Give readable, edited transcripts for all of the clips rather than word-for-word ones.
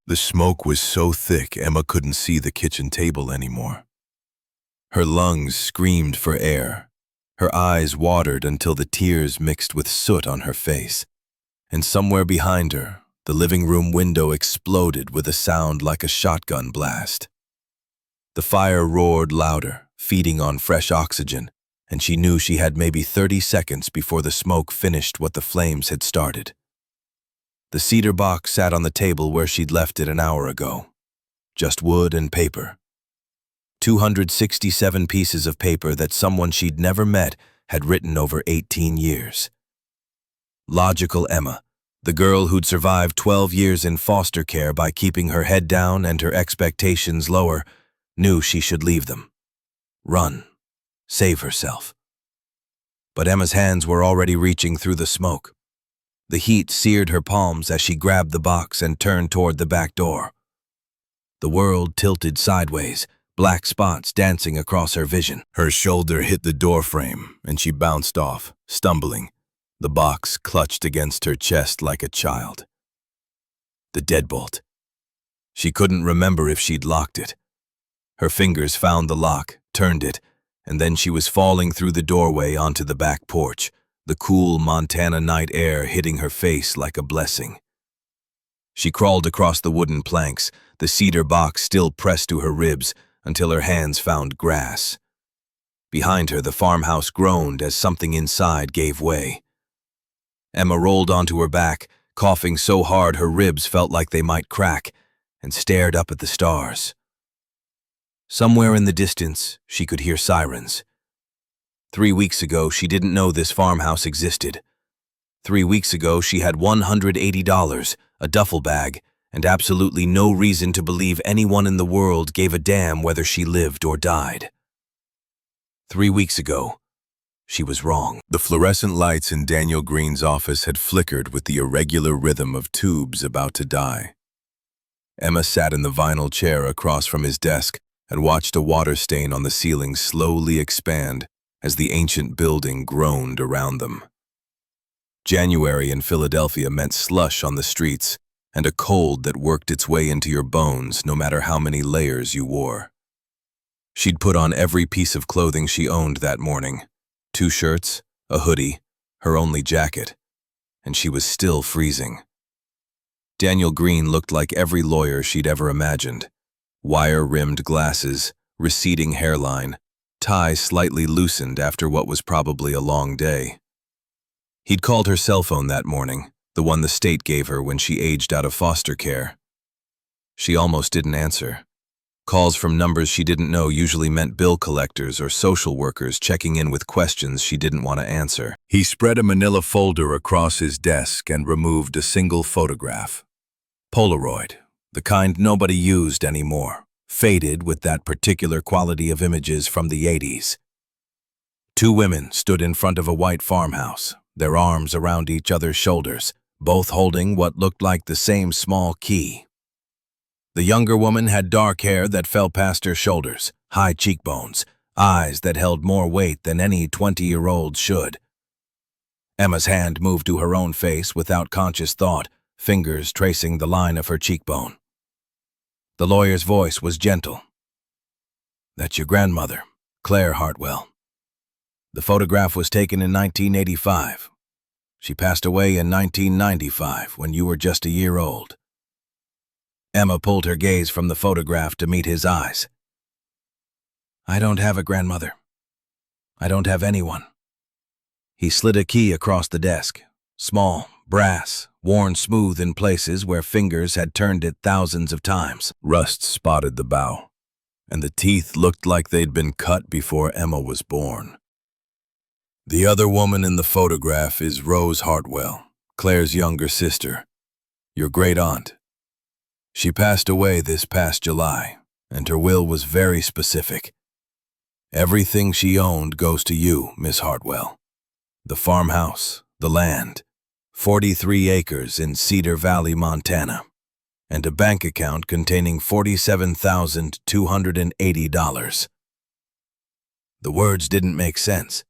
The smoke was so thick Emma couldn't see the kitchen table anymore. Her lungs screamed for air. Her eyes watered until the tears mixed with soot on her face. And somewhere behind her, the living room window exploded with a sound like a shotgun blast. The fire roared louder, feeding on fresh oxygen, and she knew she had maybe 30 seconds before the smoke finished what the flames had started. The cedar box sat on the table where she'd left it an hour ago. Just wood and paper. 267 pieces of paper that someone she'd never met had written over 18 years. Logical Emma, the girl who'd survived 12 years in foster care by keeping her head down and her expectations lower, knew she should leave them. Run. Save herself. But Emma's hands were already reaching through the smoke. The heat seared her palms as she grabbed the box and turned toward the back door. The world tilted sideways, black spots dancing across her vision. Her shoulder hit the doorframe, and she bounced off, stumbling. The box clutched against her chest like a child. The deadbolt. She couldn't remember if she'd locked it. Her fingers found the lock, turned it, and then she was falling through the doorway onto the back porch, the cool Montana night air hitting her face like a blessing. She crawled across the wooden planks, the cedar box still pressed to her ribs, until her hands found grass. Behind her, the farmhouse groaned as something inside gave way. Emma rolled onto her back, coughing so hard her ribs felt like they might crack, and stared up at the stars. Somewhere in the distance, she could hear sirens. 3 weeks ago, she didn't know this farmhouse existed. 3 weeks ago, she had $180, a duffel bag, and absolutely no reason to believe anyone in the world gave a damn whether she lived or died. 3 weeks ago, she was wrong. The fluorescent lights in Daniel Green's office had flickered with the irregular rhythm of tubes about to die. Emma sat in the vinyl chair across from his desk and watched a water stain on the ceiling slowly expand as the ancient building groaned around them. January in Philadelphia meant slush on the streets and a cold that worked its way into your bones no matter how many layers you wore. She'd put on every piece of clothing she owned that morning, 2 shirts, a hoodie, her only jacket, and she was still freezing. Daniel Green looked like every lawyer she'd ever imagined. Wire-rimmed glasses, receding hairline, tie slightly loosened after what was probably a long day. He'd called her cell phone that morning, the one the state gave her when she aged out of foster care. She almost didn't answer. Calls from numbers she didn't know usually meant bill collectors or social workers checking in with questions she didn't want to answer. He spread a manila folder across his desk and removed a single photograph. Polaroid, the kind nobody used anymore, faded with that particular quality of images from the 80s. 2 women stood in front of a white farmhouse, their arms around each other's shoulders, both holding what looked like the same small key. The younger woman had dark hair that fell past her shoulders, high cheekbones, eyes that held more weight than any 20-year-old should. Emma's hand moved to her own face without conscious thought, fingers tracing the line of her cheekbone. The lawyer's voice was gentle. "That's your grandmother, Claire Hartwell. The photograph was taken in 1985. She passed away in 1995 when you were just a year old." Emma pulled her gaze from the photograph to meet his eyes. "I don't have a grandmother. I don't have anyone." He slid a key across the desk, small, brass, worn smooth in places where fingers had turned it thousands of times. Rust spotted the bow, and the teeth looked like they'd been cut before Emma was born. "The other woman in the photograph is Rose Hartwell, Claire's younger sister, your great-aunt. She passed away this past July, and her will was very specific. Everything she owned goes to you, Miss Hartwell. The farmhouse, the land, 43 acres in Cedar Valley, Montana, and a bank account containing $47,280. The words didn't make sense.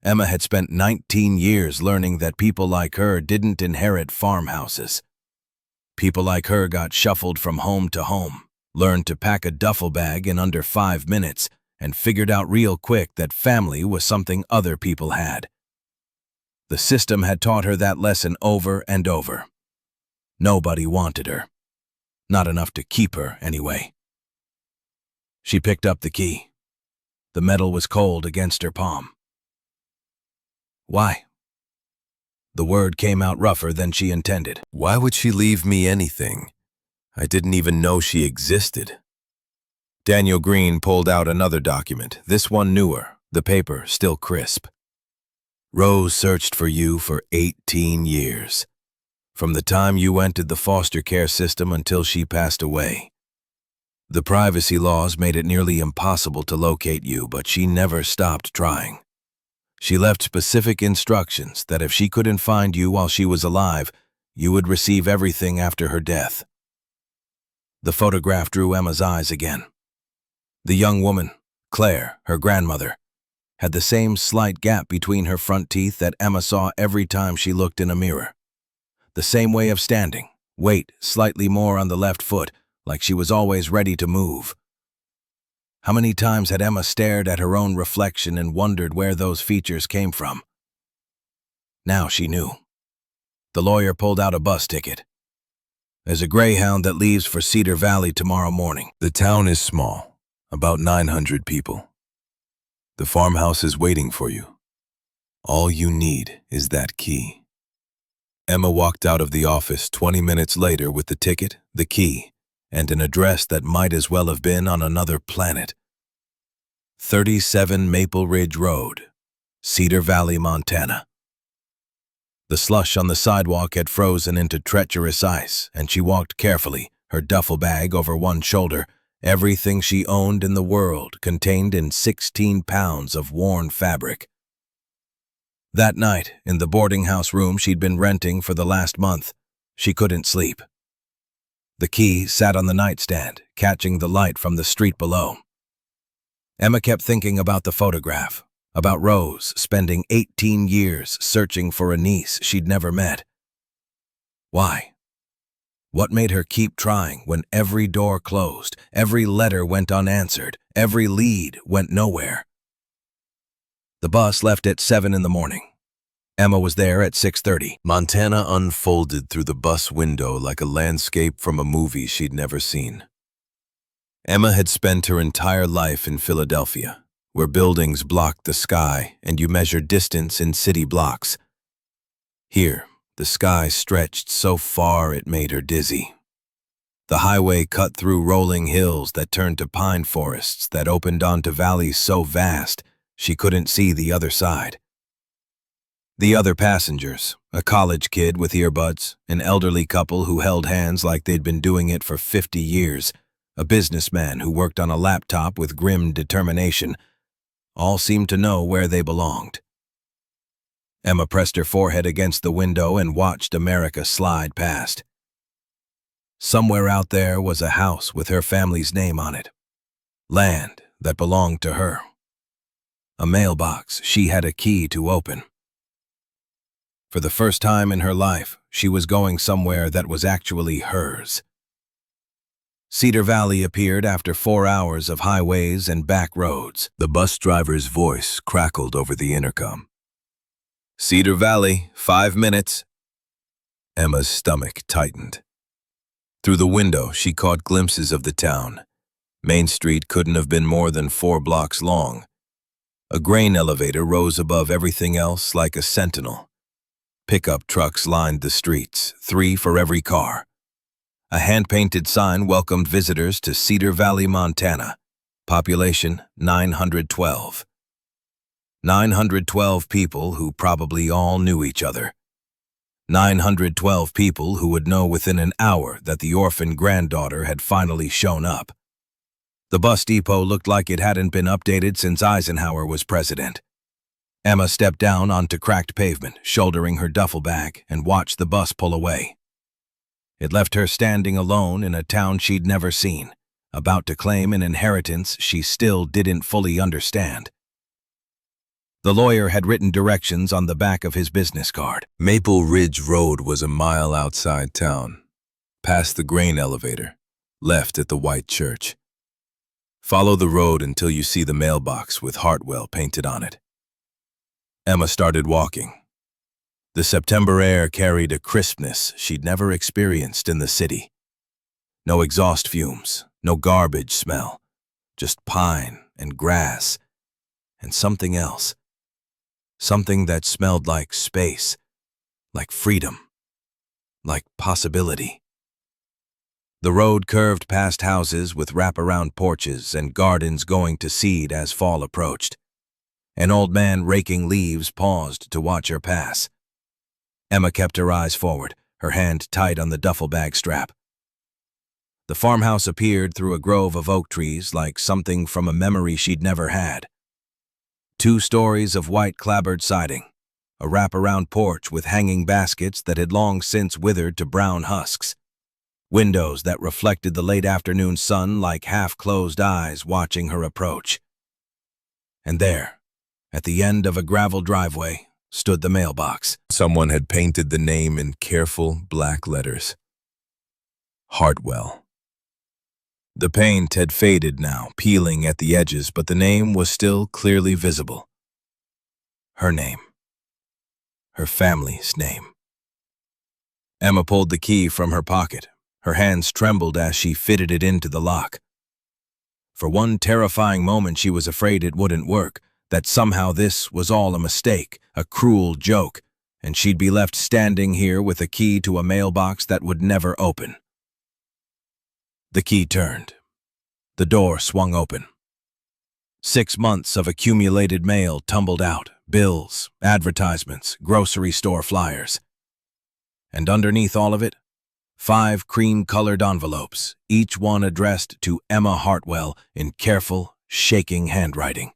Emma had spent 19 years learning that people like her didn't inherit farmhouses. People like her got shuffled from home to home, learned to pack a duffel bag in under 5 minutes, and figured out real quick that family was something other people had. The system had taught her that lesson over and over. Nobody wanted her. Not enough to keep her, anyway. She picked up the key. The metal was cold against her palm. Why? The word came out rougher than she intended. Why would she leave me anything? I didn't even know she existed. Daniel Green pulled out another document, this one newer, the paper still crisp. Rose searched for you for 18 years. From the time you entered the foster care system until she passed away. The privacy laws made it nearly impossible to locate you, but she never stopped trying. She left specific instructions that if she couldn't find you while she was alive, you would receive everything after her death. The photograph drew Emma's eyes again. The young woman, Claire, her grandmother, had the same slight gap between her front teeth that Emma saw every time she looked in a mirror. The same way of standing, weight slightly more on the left foot, like she was always ready to move. How many times had Emma stared at her own reflection and wondered where those features came from? Now she knew. The lawyer pulled out a bus ticket. There's a Greyhound that leaves for Cedar Valley tomorrow morning. The town is small, about 900 people. The farmhouse is waiting for you. All you need is that key. Emma walked out of the office 20 minutes later with the ticket, the key, and an address that might as well have been on another planet. 37 Maple Ridge Road, Cedar Valley, Montana. The slush on the sidewalk had frozen into treacherous ice, and she walked carefully, her duffel bag over one shoulder, everything she owned in the world contained in 16 pounds of worn fabric. That night, in the boarding house room she'd been renting for the last month, she couldn't sleep. The key sat on the nightstand, catching the light from the street below. Emma kept thinking about the photograph, about Rose spending 18 years searching for a niece she'd never met. Why? What made her keep trying when every door closed, every letter went unanswered, every lead went nowhere? The bus left at 7 in the morning. Emma was there at 6:30. Montana unfolded through the bus window like a landscape from a movie she'd never seen. Emma had spent her entire life in Philadelphia, where buildings blocked the sky and you measured distance in city blocks. Here, the sky stretched so far it made her dizzy. The highway cut through rolling hills that turned to pine forests that opened onto valleys so vast she couldn't see the other side. The other passengers, a college kid with earbuds, an elderly couple who held hands like they'd been doing it for 50 years, a businessman who worked on a laptop with grim determination, all seemed to know where they belonged. Emma pressed her forehead against the window and watched America slide past. Somewhere out there was a house with her family's name on it. Land that belonged to her. A mailbox she had a key to open. For the first time in her life, she was going somewhere that was actually hers. Cedar Valley appeared after 4 hours of highways and back roads. The bus driver's voice crackled over the intercom. Cedar Valley, 5 minutes. Emma's stomach tightened. Through the window, she caught glimpses of the town. Main Street couldn't have been more than 4 blocks long. A grain elevator rose above everything else like a sentinel. Pickup trucks lined the streets, 3 for every car. A hand-painted sign welcomed visitors to Cedar Valley, Montana. Population 912. 912 people who probably all knew each other. 912 people who would know within an hour that the orphan granddaughter had finally shown up. The bus depot looked like it hadn't been updated since Eisenhower was president. Emma stepped down onto cracked pavement, shouldering her duffel bag, and watched the bus pull away. It left her standing alone in a town she'd never seen, about to claim an inheritance she still didn't fully understand. The lawyer had written directions on the back of his business card. Maple Ridge Road was a mile outside town. past the grain elevator, left at the white church. Follow the road until you see the mailbox with Hartwell painted on it. Emma started walking. The September air carried a crispness she'd never experienced in the city. No exhaust fumes, no garbage smell, just pine and grass and something else. Something that smelled like space, like freedom, like possibility. The road curved past houses with wraparound porches and gardens going to seed as fall approached. An old man raking leaves paused to watch her pass. Emma kept her eyes forward, her hand tight on the duffel bag strap. The farmhouse appeared through a grove of oak trees like something from a memory she'd never had. 2 stories of white clapboard siding, a wraparound porch with hanging baskets that had long since withered to brown husks. Windows that reflected the late afternoon sun like half-closed eyes watching her approach. And there, at the end of a gravel driveway, stood the mailbox. Someone had painted the name in careful black letters. Hartwell. The paint had faded now, peeling at the edges, but the name was still clearly visible. Her name. Her family's name. Emma pulled the key from her pocket. Her hands trembled as she fitted it into the lock. For one terrifying moment she was afraid it wouldn't work, that somehow this was all a mistake, a cruel joke, and she'd be left standing here with a key to a mailbox that would never open. The key turned. The door swung open. 6 months of accumulated mail tumbled out, bills, advertisements, grocery store flyers. And underneath all of it, 5 cream-colored envelopes, each one addressed to Emma Hartwell in careful, shaking handwriting.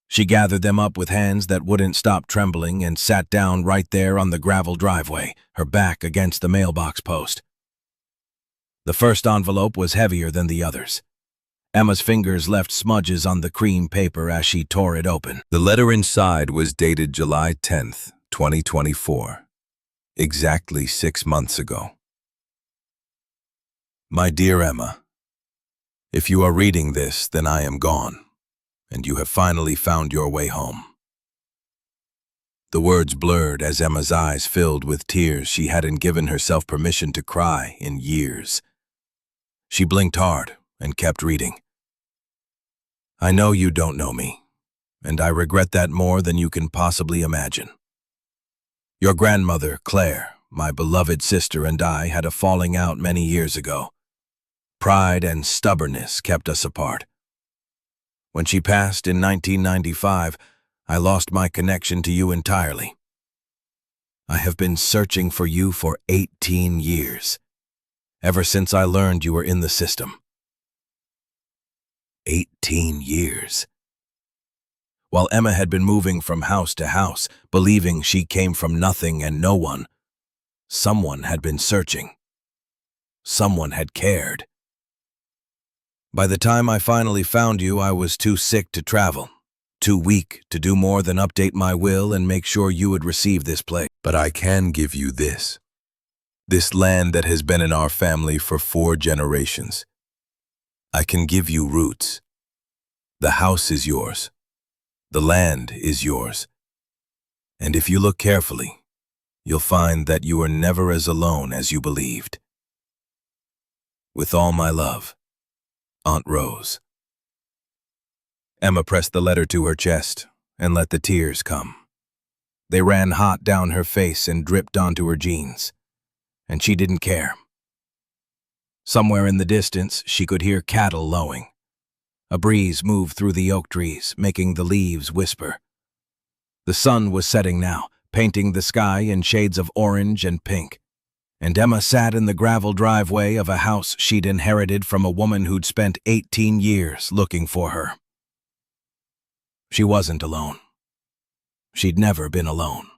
She gathered them up with hands that wouldn't stop trembling and sat down right there on the gravel driveway, her back against the mailbox post. The first envelope was heavier than the others. Emma's fingers left smudges on the cream paper as she tore it open. The letter inside was dated July 10th, 2024. Exactly 6 months ago. My dear Emma, if you are reading this, then I am gone, and you have finally found your way home. The words blurred as Emma's eyes filled with tears she hadn't given herself permission to cry in years. She blinked hard and kept reading. I know you don't know me, and I regret that more than you can possibly imagine. Your grandmother, Claire, my beloved sister, and I had a falling out many years ago. Pride and stubbornness kept us apart. When she passed in 1995, I lost my connection to you entirely. I have been searching for you for 18 years, ever since I learned you were in the system. 18 years. While Emma had been moving from house to house, believing she came from nothing and no one, someone had been searching. Someone had cared. By the time I finally found you, I was too sick to travel, too weak to do more than update my will and make sure you would receive this place. But I can give you this. This land that has been in our family for 4 generations. I can give you roots. The house is yours. The land is yours. And if you look carefully, you'll find that you are never as alone as you believed. With all my love, Aunt Rose. Emma pressed the letter to her chest and let the tears come. They ran hot down her face and dripped onto her jeans, and she didn't care. Somewhere in the distance, she could hear cattle lowing. A breeze moved through the oak trees, making the leaves whisper. The sun was setting now, painting the sky in shades of orange and pink, and Emma sat in the gravel driveway of a house she'd inherited from a woman who'd spent 18 years looking for her. She wasn't alone. She'd never been alone.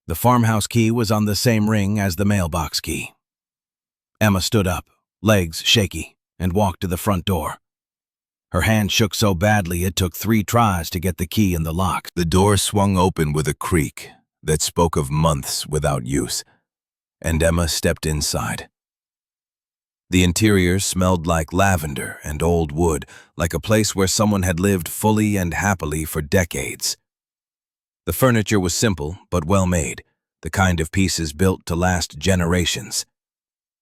The farmhouse key was on the same ring as the mailbox key. Emma stood up, legs shaky, and walked to the front door. Her hand shook so badly it took 3 tries to get the key in the lock. The door swung open with a creak that spoke of months without use. and Emma stepped inside. The interior smelled like lavender and old wood, like a place where someone had lived fully and happily for decades. The furniture was simple but well-made, the kind of pieces built to last generations.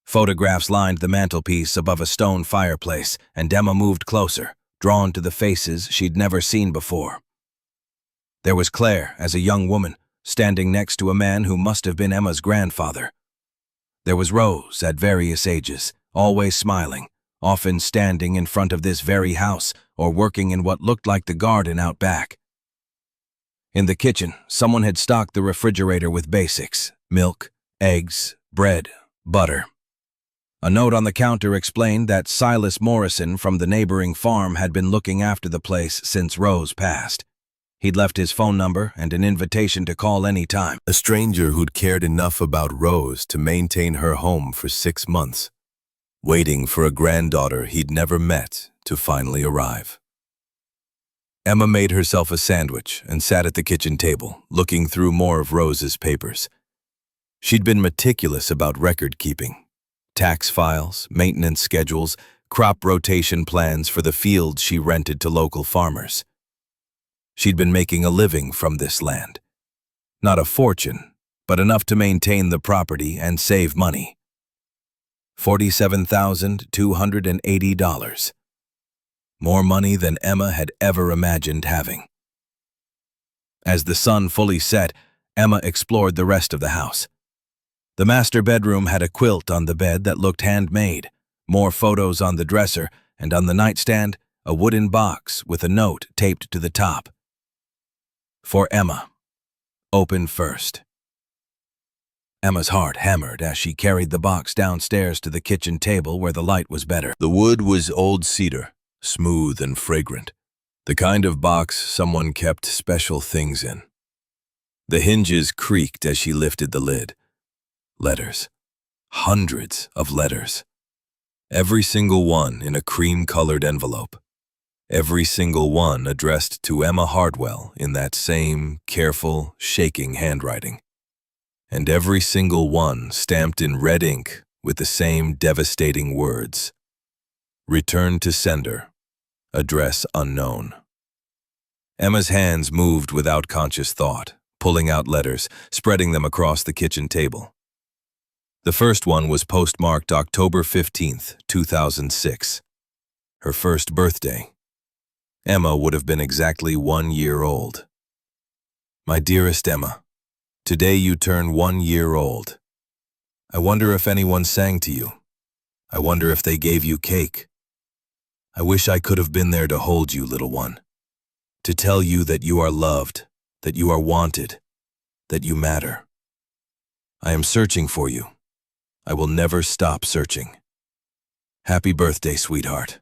Photographs lined the mantelpiece above a stone fireplace, and Emma moved closer, drawn to the faces she'd never seen before. There was Claire, as a young woman, standing next to a man who must have been Emma's grandfather. There was Rose, at various ages, always smiling, often standing in front of this very house or working in what looked like the garden out back. In the kitchen, someone had stocked the refrigerator with basics: milk, eggs, bread, butter. A note on the counter explained that Silas Morrison from the neighboring farm had been looking after the place since Rose passed. He'd left his phone number and an invitation to call any time. A stranger who'd cared enough about Rose to maintain her home for 6 months, waiting for a granddaughter he'd never met to finally arrive. Emma made herself a sandwich and sat at the kitchen table, looking through more of Rose's papers. She'd been meticulous about record-keeping: tax files, maintenance schedules, crop rotation plans for the fields she rented to local farmers. She'd been making a living from this land. Not a fortune, but enough to maintain the property and save money. $47,280. More money than Emma had ever imagined having. As the sun fully set, Emma explored the rest of the house. The master bedroom had a quilt on the bed that looked handmade, more photos on the dresser, and on the nightstand, a wooden box with a note taped to the top. For Emma. Open first. Emma's heart hammered as she carried the box downstairs to the kitchen table where the light was better. The wood was old cedar, smooth and fragrant, the kind of box someone kept special things in. The hinges creaked as she lifted the lid. Letters. Hundreds of letters. Every single one in a cream-colored envelope. Every single one addressed to Emma Hardwell in that same careful, shaking handwriting. And every single one stamped in red ink with the same devastating words: Return to sender. Address unknown. Emma's hands moved without conscious thought, pulling out letters, spreading them across the kitchen table. The first one was postmarked October 15th, 2006. Her first birthday. Emma would have been exactly 1 year old. My dearest Emma, today you turn 1 year old. I wonder if anyone sang to you. I wonder if they gave you cake. I wish I could have been there to hold you, little one, to tell you that you are loved, that you are wanted, that you matter. I am searching for you. I will never stop searching. Happy birthday, sweetheart.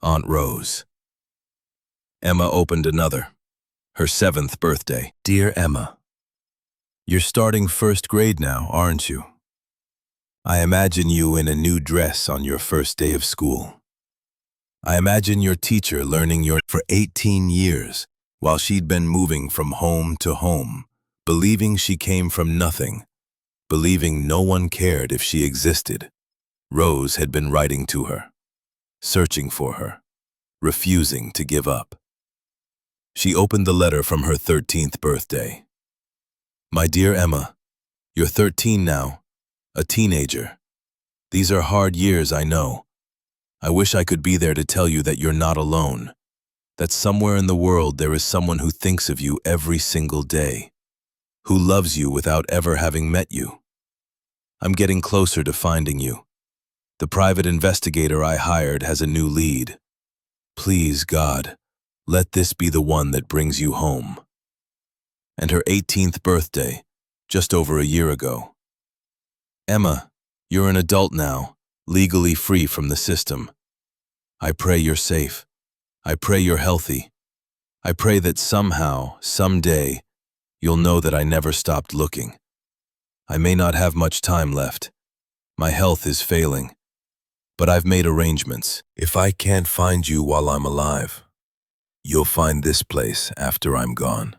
Aunt Rose. Emma opened another, her 7th birthday. Dear Emma, you're starting 1st grade now, aren't you? I imagine you in a new dress on your first day of school. I imagine your teacher learning for 18 years while she'd been moving from home to home, believing she came from nothing, believing no one cared if she existed. Rose had been writing to her, searching for her, refusing to give up. She opened the letter from her 13th birthday. My dear Emma, you're 13 now, a teenager. These are hard years, I know. I wish I could be there to tell you that you're not alone, that somewhere in the world there is someone who thinks of you every single day, who loves you without ever having met you. I'm getting closer to finding you. The private investigator I hired has a new lead. Please, God, let this be the one that brings you home. And her 18th birthday, just over a year ago. Emma, you're an adult now, legally free from the system. I pray you're safe. I pray you're healthy. I pray that somehow, someday, you'll know that I never stopped looking. I may not have much time left. My health is failing. But I've made arrangements. If I can't find you while I'm alive, you'll find this place after I'm gone.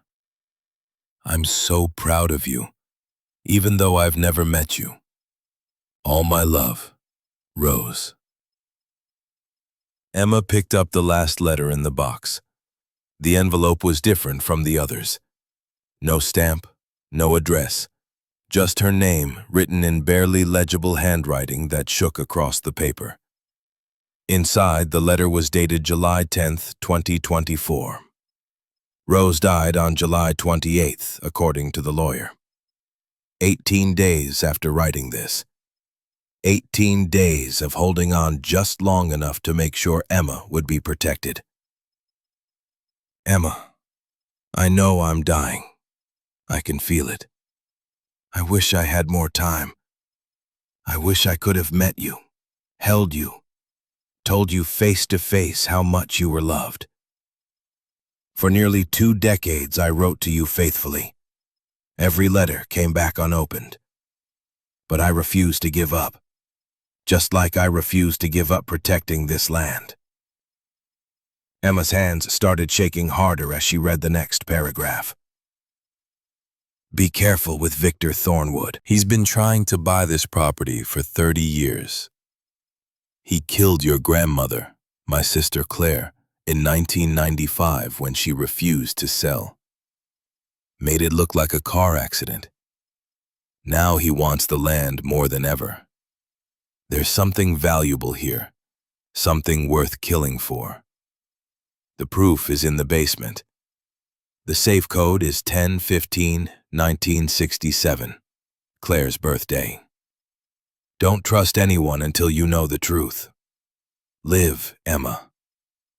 I'm so proud of you, even though I've never met you. All my love, Rose. Emma picked up the last letter in the box. The envelope was different from the others. No stamp, no address, just her name written in barely legible handwriting that shook across the paper. Inside, the letter was dated July 10th, 2024. Rose died on July 28th, according to the lawyer. 18 days after writing this. 18 days of holding on just long enough to make sure Emma would be protected. Emma, I know I'm dying. I can feel it. I wish I had more time. I wish I could have met you, held you, told you face to face how much you were loved. For nearly 2 decades, I wrote to you faithfully. Every letter came back unopened. But I refused to give up, just like I refused to give up protecting this land. Emma's hands started shaking harder as she read the next paragraph. Be careful with Victor Thornwood. He's been trying to buy this property for 30 years. He killed your grandmother, my sister Claire, in 1995 when she refused to sell. Made it look like a car accident. Now he wants the land more than ever. There's something valuable here, something worth killing for. The proof is in the basement. The safe code is 10/15/1967, Claire's birthday. Don't trust anyone until you know the truth. Live, Emma.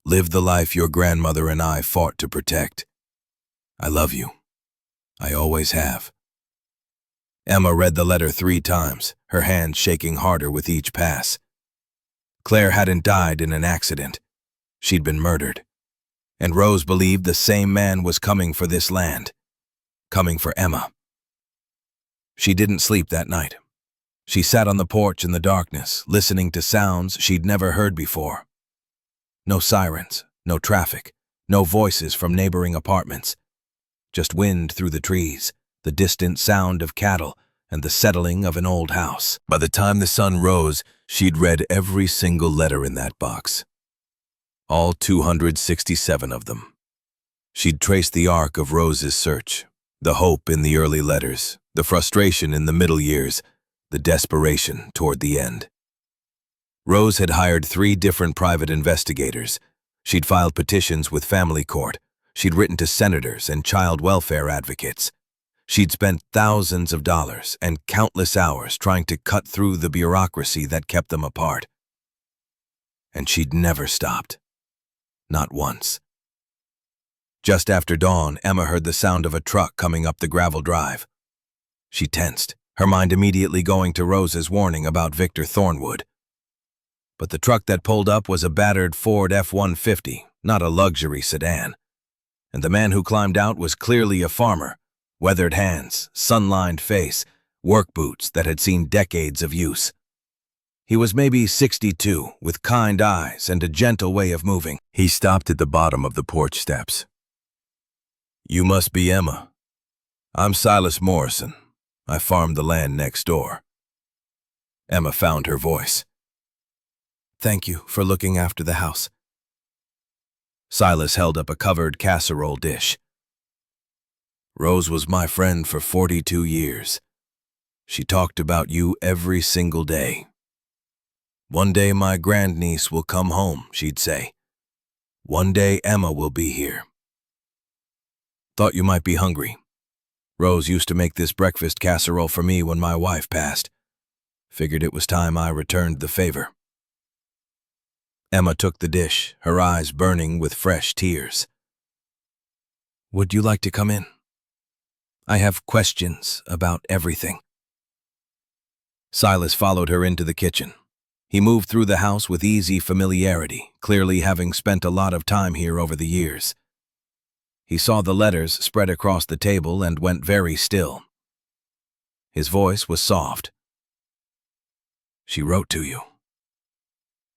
Live the life your grandmother and I fought to protect. I love you. I always have. Emma read the letter 3 times, her hand shaking harder with each pass. Claire hadn't died in an accident. She'd been murdered. And Rose believed the same man was coming for this land, coming for Emma. She didn't sleep that night. She sat on the porch in the darkness, listening to sounds she'd never heard before. No sirens, no traffic, no voices from neighboring apartments. Just wind through the trees, the distant sound of cattle, and the settling of an old house. By the time the sun rose, she'd read every single letter in that box. All 267 of them. She'd traced the arc of Rose's search, the hope in the early letters, the frustration in the middle years, the desperation toward the end. Rose had hired 3 different private investigators. She'd filed petitions with family court. She'd written to senators and child welfare advocates. She'd spent thousands of dollars and countless hours trying to cut through the bureaucracy that kept them apart. And she'd never stopped. Not once. Just after dawn, Emma heard the sound of a truck coming up the gravel drive. She tensed, her mind immediately going to Rose's warning about Victor Thornwood. But the truck that pulled up was a battered Ford F-150, not a luxury sedan. And the man who climbed out was clearly a farmer, weathered hands, sun-lined face, work boots that had seen decades of use. He was maybe 62, with kind eyes and a gentle way of moving. He stopped at the bottom of the porch steps. You must be Emma. I'm Silas Morrison. I farmed the land next door. Emma found her voice. Thank you for looking after the house. Silas held up a covered casserole dish. Rose was my friend for 42 years. She talked about you every single day. One day my grandniece will come home, she'd say. One day Emma will be here. Thought you might be hungry. Rose used to make this breakfast casserole for me when my wife passed. Figured it was time I returned the favor. Emma took the dish, her eyes burning with fresh tears. Would you like to come in? I have questions about everything. Silas followed her into the kitchen. He moved through the house with easy familiarity, clearly having spent a lot of time here over the years. He saw the letters spread across the table and went very still. His voice was soft. She wrote to you.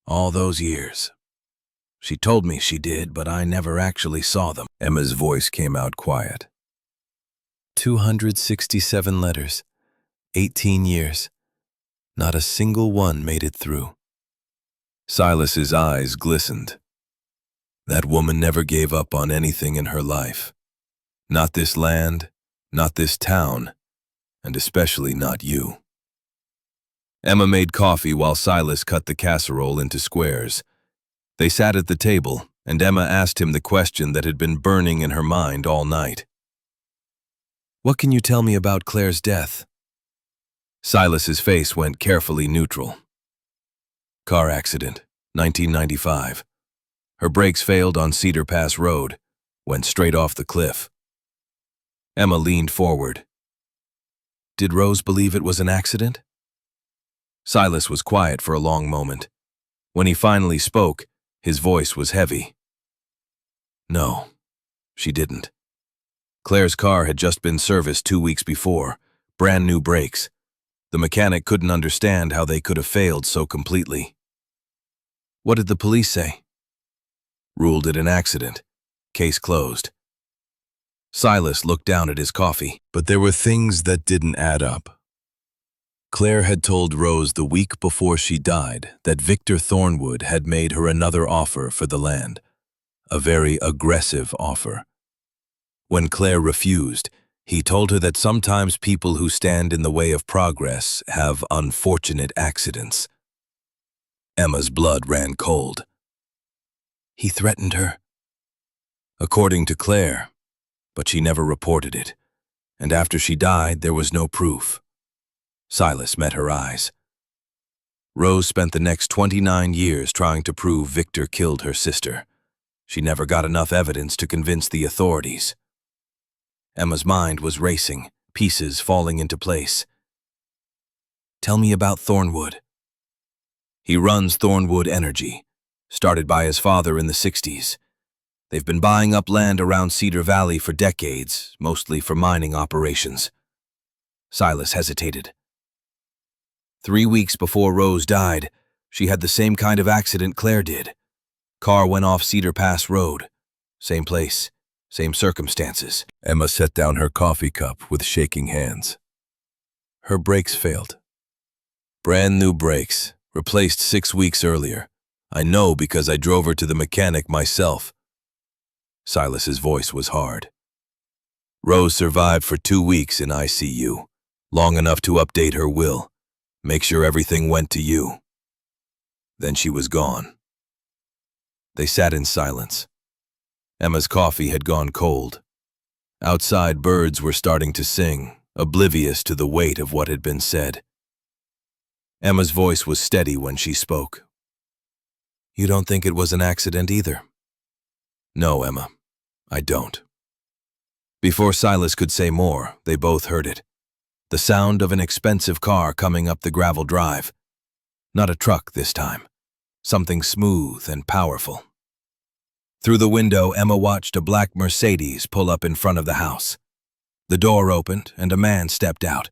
All those years. She told me she did, but I never actually saw them. Emma's voice came out quiet. 267 letters, 18 years. Not a single one made it through. Silas's eyes glistened. That woman never gave up on anything in her life. Not this land, not this town, and especially not you. Emma made coffee while Silas cut the casserole into squares. They sat at the table, and Emma asked him the question that had been burning in her mind all night. "What can you tell me about Claire's death?" Silas's face went carefully neutral. "Car accident, 1995. Her brakes failed on Cedar Pass Road, went straight off the cliff." Emma leaned forward. "Did Rose believe it was an accident?" Silas was quiet for a long moment. When he finally spoke, his voice was heavy. "No, she didn't. Claire's car had just been serviced 2 weeks before, brand new brakes. The mechanic couldn't understand how they could have failed so completely." "What did the police say?" "Ruled it an accident. Case closed." Silas looked down at his coffee. But there were things that didn't add up. Claire had told Rose the week before she died that Victor Thornwood had made her another offer for the land, a very aggressive offer. When Claire refused, he told her that sometimes people who stand in the way of progress have unfortunate accidents. Emma's blood ran cold. "He threatened her?" "According to Claire, but she never reported it, and after she died there was no proof." Silas met her eyes. "Rose spent the next 29 years trying to prove Victor killed her sister. She never got enough evidence to convince the authorities." Emma's mind was racing, pieces falling into place. "Tell me about Thornwood." "He runs Thornwood Energy, started by his father in the 60s. They've been buying up land around Cedar Valley for decades, mostly for mining operations." Silas hesitated. 3 weeks before Rose died, she had the same kind of accident Claire did. Car went off Cedar Pass Road. Same place, same circumstances." Emma set down her coffee cup with shaking hands. "Her brakes failed. Brand new brakes, replaced 6 weeks earlier. I know because I drove her to the mechanic myself." Silas's voice was hard. "Rose survived for 2 weeks in ICU, long enough to update her will, make sure everything went to you. Then she was gone." They sat in silence. Emma's coffee had gone cold. Outside, birds were starting to sing, oblivious to the weight of what had been said. Emma's voice was steady when she spoke. "You don't think it was an accident either?" "No, Emma, I don't." Before Silas could say more, they both heard it. The sound of an expensive car coming up the gravel drive. Not a truck this time. Something smooth and powerful. Through the window, Emma watched a black Mercedes pull up in front of the house. The door opened and a man stepped out.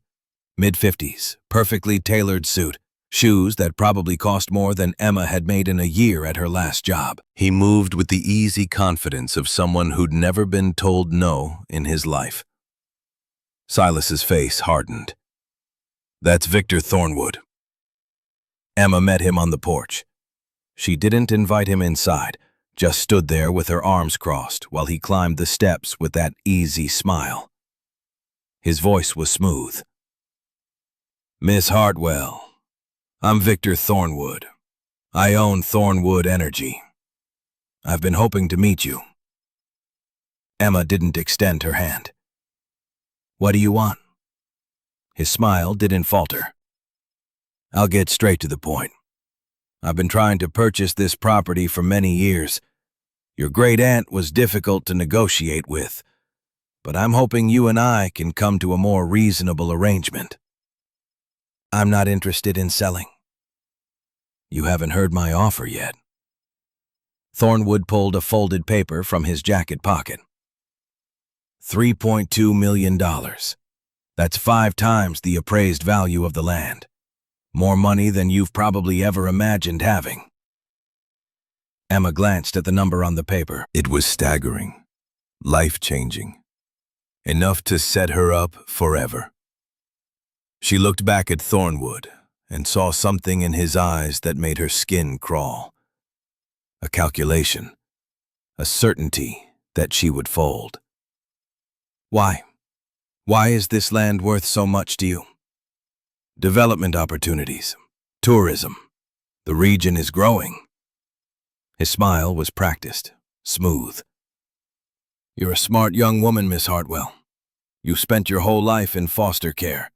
Mid-50s, perfectly tailored suit, shoes that probably cost more than Emma had made in a year at her last job. He moved with the easy confidence of someone who'd never been told no in his life. Silas's face hardened. "That's Victor Thornwood." Emma met him on the porch. She didn't invite him inside, just stood there with her arms crossed while he climbed the steps with that easy smile. His voice was smooth. "Miss Hartwell, I'm Victor Thornwood. I own Thornwood Energy. I've been hoping to meet you." Emma didn't extend her hand. "What do you want?" His smile didn't falter. "I'll get straight to the point. I've been trying to purchase this property for many years. Your great-aunt was difficult to negotiate with, but I'm hoping you and I can come to a more reasonable arrangement." "I'm not interested in selling." "You haven't heard my offer yet." Thornwood pulled a folded paper from his jacket pocket. $3.2 million. That's 5 times the appraised value of the land. More money than you've probably ever imagined having. Emma glanced at the number on the paper. It was staggering, life-changing, enough to set her up forever. She looked back at Thornwood, and saw something in his eyes that made her skin crawl. A calculation, a certainty that she would fold. Why? Why is this land worth so much to you? Development opportunities, tourism. The region is growing. His smile was practiced, smooth. You're a smart young woman, Miss Hartwell. You spent your whole life in foster care.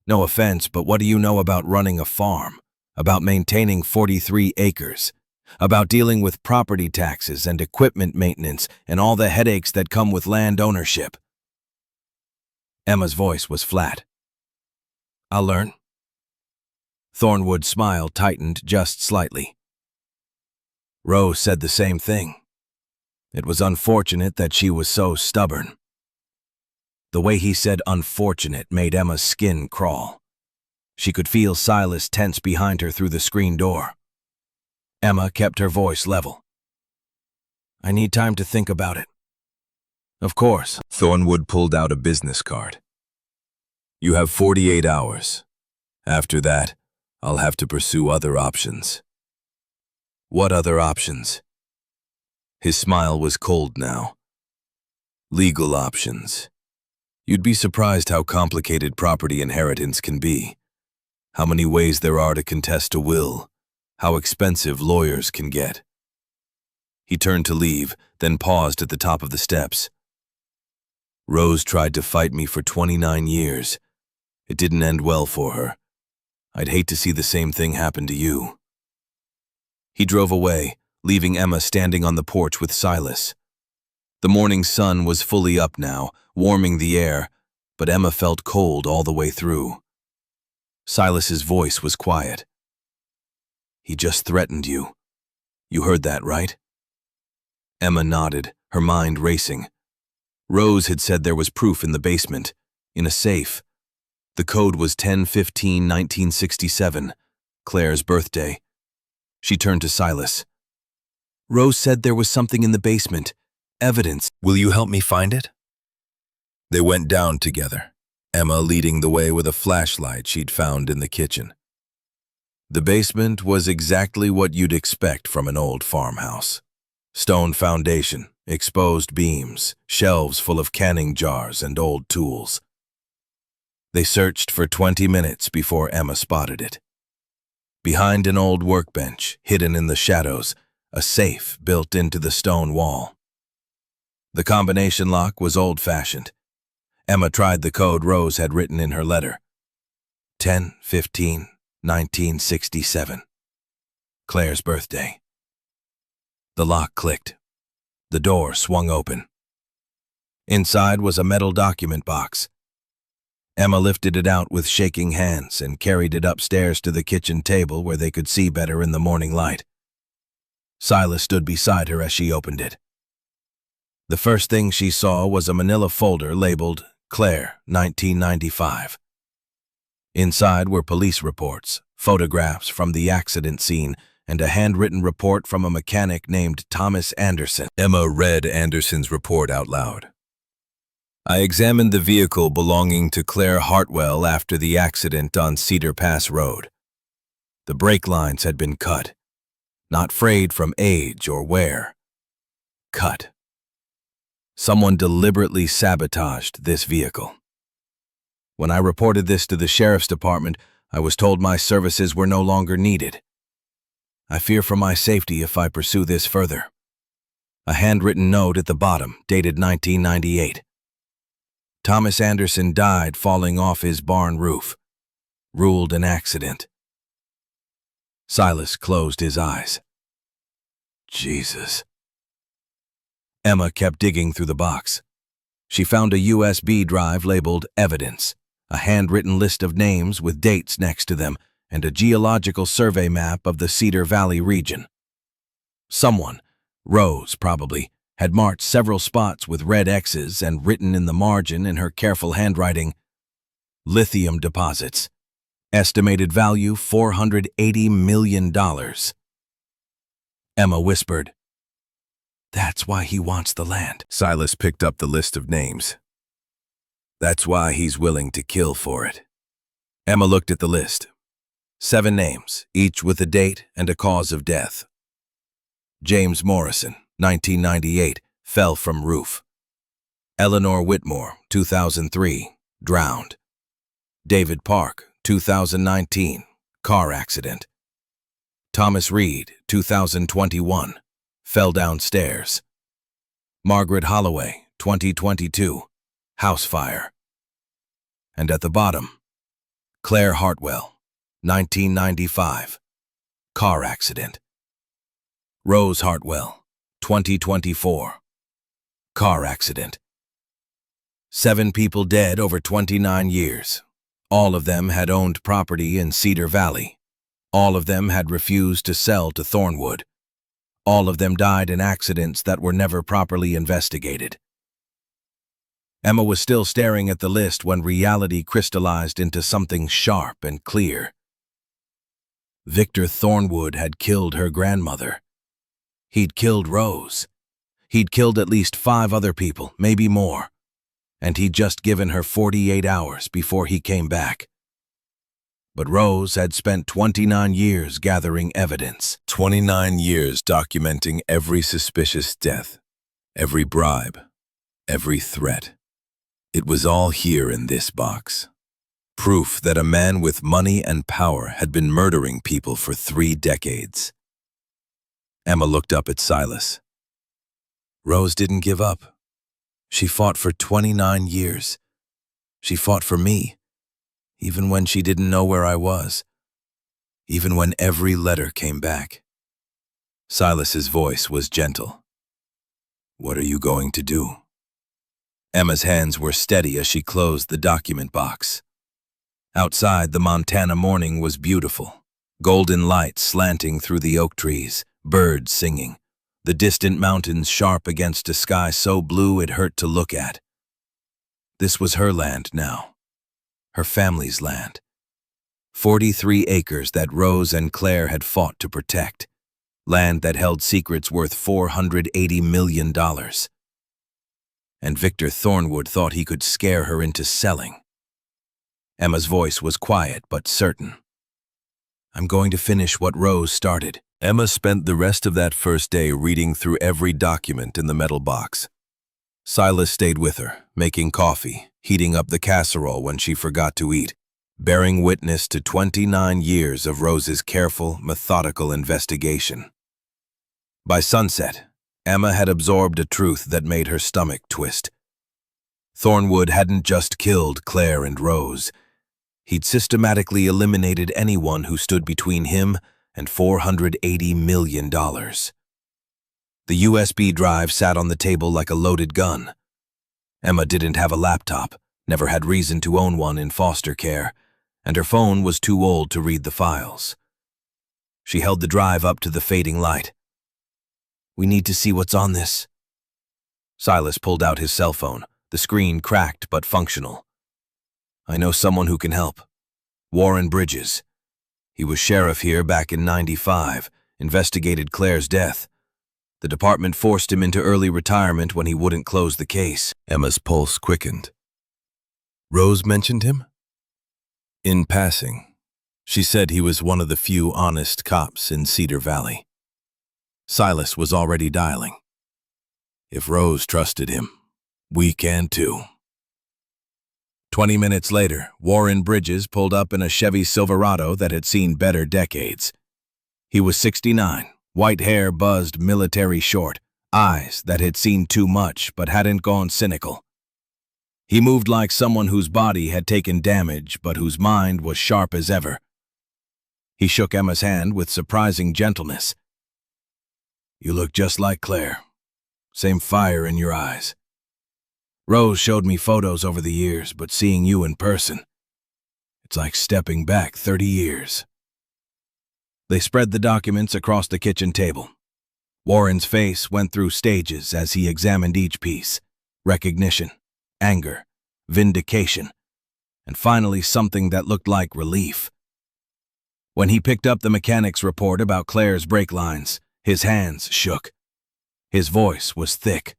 No offense, but what do you know about running a farm, about maintaining 43 acres, about dealing with property taxes and equipment maintenance and all the headaches that come with land ownership? Emma's voice was flat. I'll learn. Thornwood's smile tightened just slightly. Rose said the same thing. It was unfortunate that she was so stubborn. The way he said unfortunate made Emma's skin crawl. She could feel Silas tense behind her through the screen door. Emma kept her voice level. I need time to think about it. Of course. Thornwood pulled out a business card. You have 48 hours. After that, I'll have to pursue other options. What other options? His smile was cold now. Legal options. You'd be surprised how complicated property inheritance can be. How many ways there are to contest a will. How expensive lawyers can get. He turned to leave, then paused at the top of the steps. Rose tried to fight me for 29 years. It didn't end well for her. I'd hate to see the same thing happen to you. He drove away, leaving Emma standing on the porch with Silas. The morning sun was fully up now, warming the air, but Emma felt cold all the way through. Silas's voice was quiet. He just threatened you. You heard that, right? Emma nodded, her mind racing. Rose had said there was proof in the basement, in a safe. The code was 10/15/1967, Claire's birthday. She turned to Silas. Rose said there was something in the basement. Evidence. Will you help me find it? They went down together, Emma leading the way with a flashlight she'd found in the kitchen. The basement was exactly what you'd expect from an old farmhouse. Stone foundation, exposed beams, shelves full of canning jars and old tools. They searched for 20 minutes before Emma spotted it. Behind an old workbench, hidden in the shadows, a safe built into the stone wall. The combination lock was old-fashioned. Emma tried the code Rose had written in her letter. 10/15/1967. Claire's birthday. The lock clicked. The door swung open. Inside was a metal document box. Emma lifted it out with shaking hands and carried it upstairs to the kitchen table where they could see better in the morning light. Silas stood beside her as she opened it. The first thing she saw was a manila folder labeled Claire, 1995. Inside were police reports, photographs from the accident scene, and a handwritten report from a mechanic named Thomas Anderson. Emma read Anderson's report out loud. I examined the vehicle belonging to Claire Hartwell after the accident on Cedar Pass Road. The brake lines had been cut, not frayed from age or wear. Cut. Someone deliberately sabotaged this vehicle. When I reported this to the sheriff's department, I was told my services were no longer needed. I fear for my safety if I pursue this further. A handwritten note at the bottom, dated 1998. Thomas Anderson died falling off his barn roof. Ruled an accident. Silas closed his eyes. Jesus. Emma kept digging through the box. She found a USB drive labeled Evidence, a handwritten list of names with dates next to them, and a geological survey map of the Cedar Valley region. Someone, Rose probably, had marked several spots with red X's and written in the margin in her careful handwriting, lithium deposits. Estimated value $480 million. Emma whispered, That's why he wants the land. Silas picked up the list of names. That's why he's willing to kill for it. Emma looked at the list. 7 names, each with a date and a cause of death. James Morrison, 1998, fell from roof. Eleanor Whitmore, 2003, drowned. David Park, 2019, car accident. Thomas Reed, 2021, fell downstairs. Margaret Holloway, 2022, house fire. And at the bottom, Claire Hartwell, 1995, car accident. Rose Hartwell, 2024, car accident. 7 people dead over 29 years. All of them had owned property in Cedar Valley. All of them had refused to sell to Thornwood. All of them died in accidents that were never properly investigated. Emma was still staring at the list when reality crystallized into something sharp and clear. Victor Thornwood had killed her grandmother. He'd killed Rose. He'd killed at least 5 other people, maybe more. And he'd just given her 48 hours before he came back. But Rose had spent 29 years gathering evidence. 29 years documenting every suspicious death, every bribe, every threat. It was all here in this box. Proof that a man with money and power had been murdering people for 3 decades. Emma looked up at Silas. Rose didn't give up. She fought for 29 years. She fought for me, even when she didn't know where I was, even when every letter came back. Silas's voice was gentle. What are you going to do? Emma's hands were steady as she closed the document box. Outside, the Montana morning was beautiful. Golden light slanting through the oak trees, birds singing, the distant mountains sharp against a sky so blue it hurt to look at. This was her land now, her family's land. 43 acres that Rose and Claire had fought to protect, land that held secrets worth $480 million. And Victor Thornwood thought he could scare her into selling. Emma's voice was quiet but certain. I'm going to finish what Rose started. Emma spent the rest of that first day reading through every document in the metal box. Silas stayed with her, making coffee, heating up the casserole when she forgot to eat, bearing witness to 29 years of Rose's careful, methodical investigation. By sunset, Emma had absorbed a truth that made her stomach twist. Thornwood hadn't just killed Claire and Rose. He'd systematically eliminated anyone who stood between him and $480 million. The USB drive sat on the table like a loaded gun. Emma didn't have a laptop, never had reason to own one in foster care, and her phone was too old to read the files. She held the drive up to the fading light. We need to see what's on this. Silas pulled out his cell phone, the screen cracked but functional. I know someone who can help. Warren Bridges. He was sheriff here back in '95, investigated Claire's death. The department forced him into early retirement when he wouldn't close the case. Emma's pulse quickened. Rose mentioned him? In passing. She said he was one of the few honest cops in Cedar Valley. Silas was already dialing. If Rose trusted him, we can too. 20 minutes later, Warren Bridges pulled up in a Chevy Silverado that had seen better decades. He was 69, white hair buzzed military short, eyes that had seen too much but hadn't gone cynical. He moved like someone whose body had taken damage but whose mind was sharp as ever. He shook Emma's hand with surprising gentleness. You look just like Claire. Same fire in your eyes. Rose showed me photos over the years, but seeing you in person, it's like stepping back 30 years. They spread the documents across the kitchen table. Warren's face went through stages as he examined each piece. Recognition, anger, vindication, and finally something that looked like relief. When he picked up the mechanic's report about Claire's brake lines, his hands shook. His voice was thick.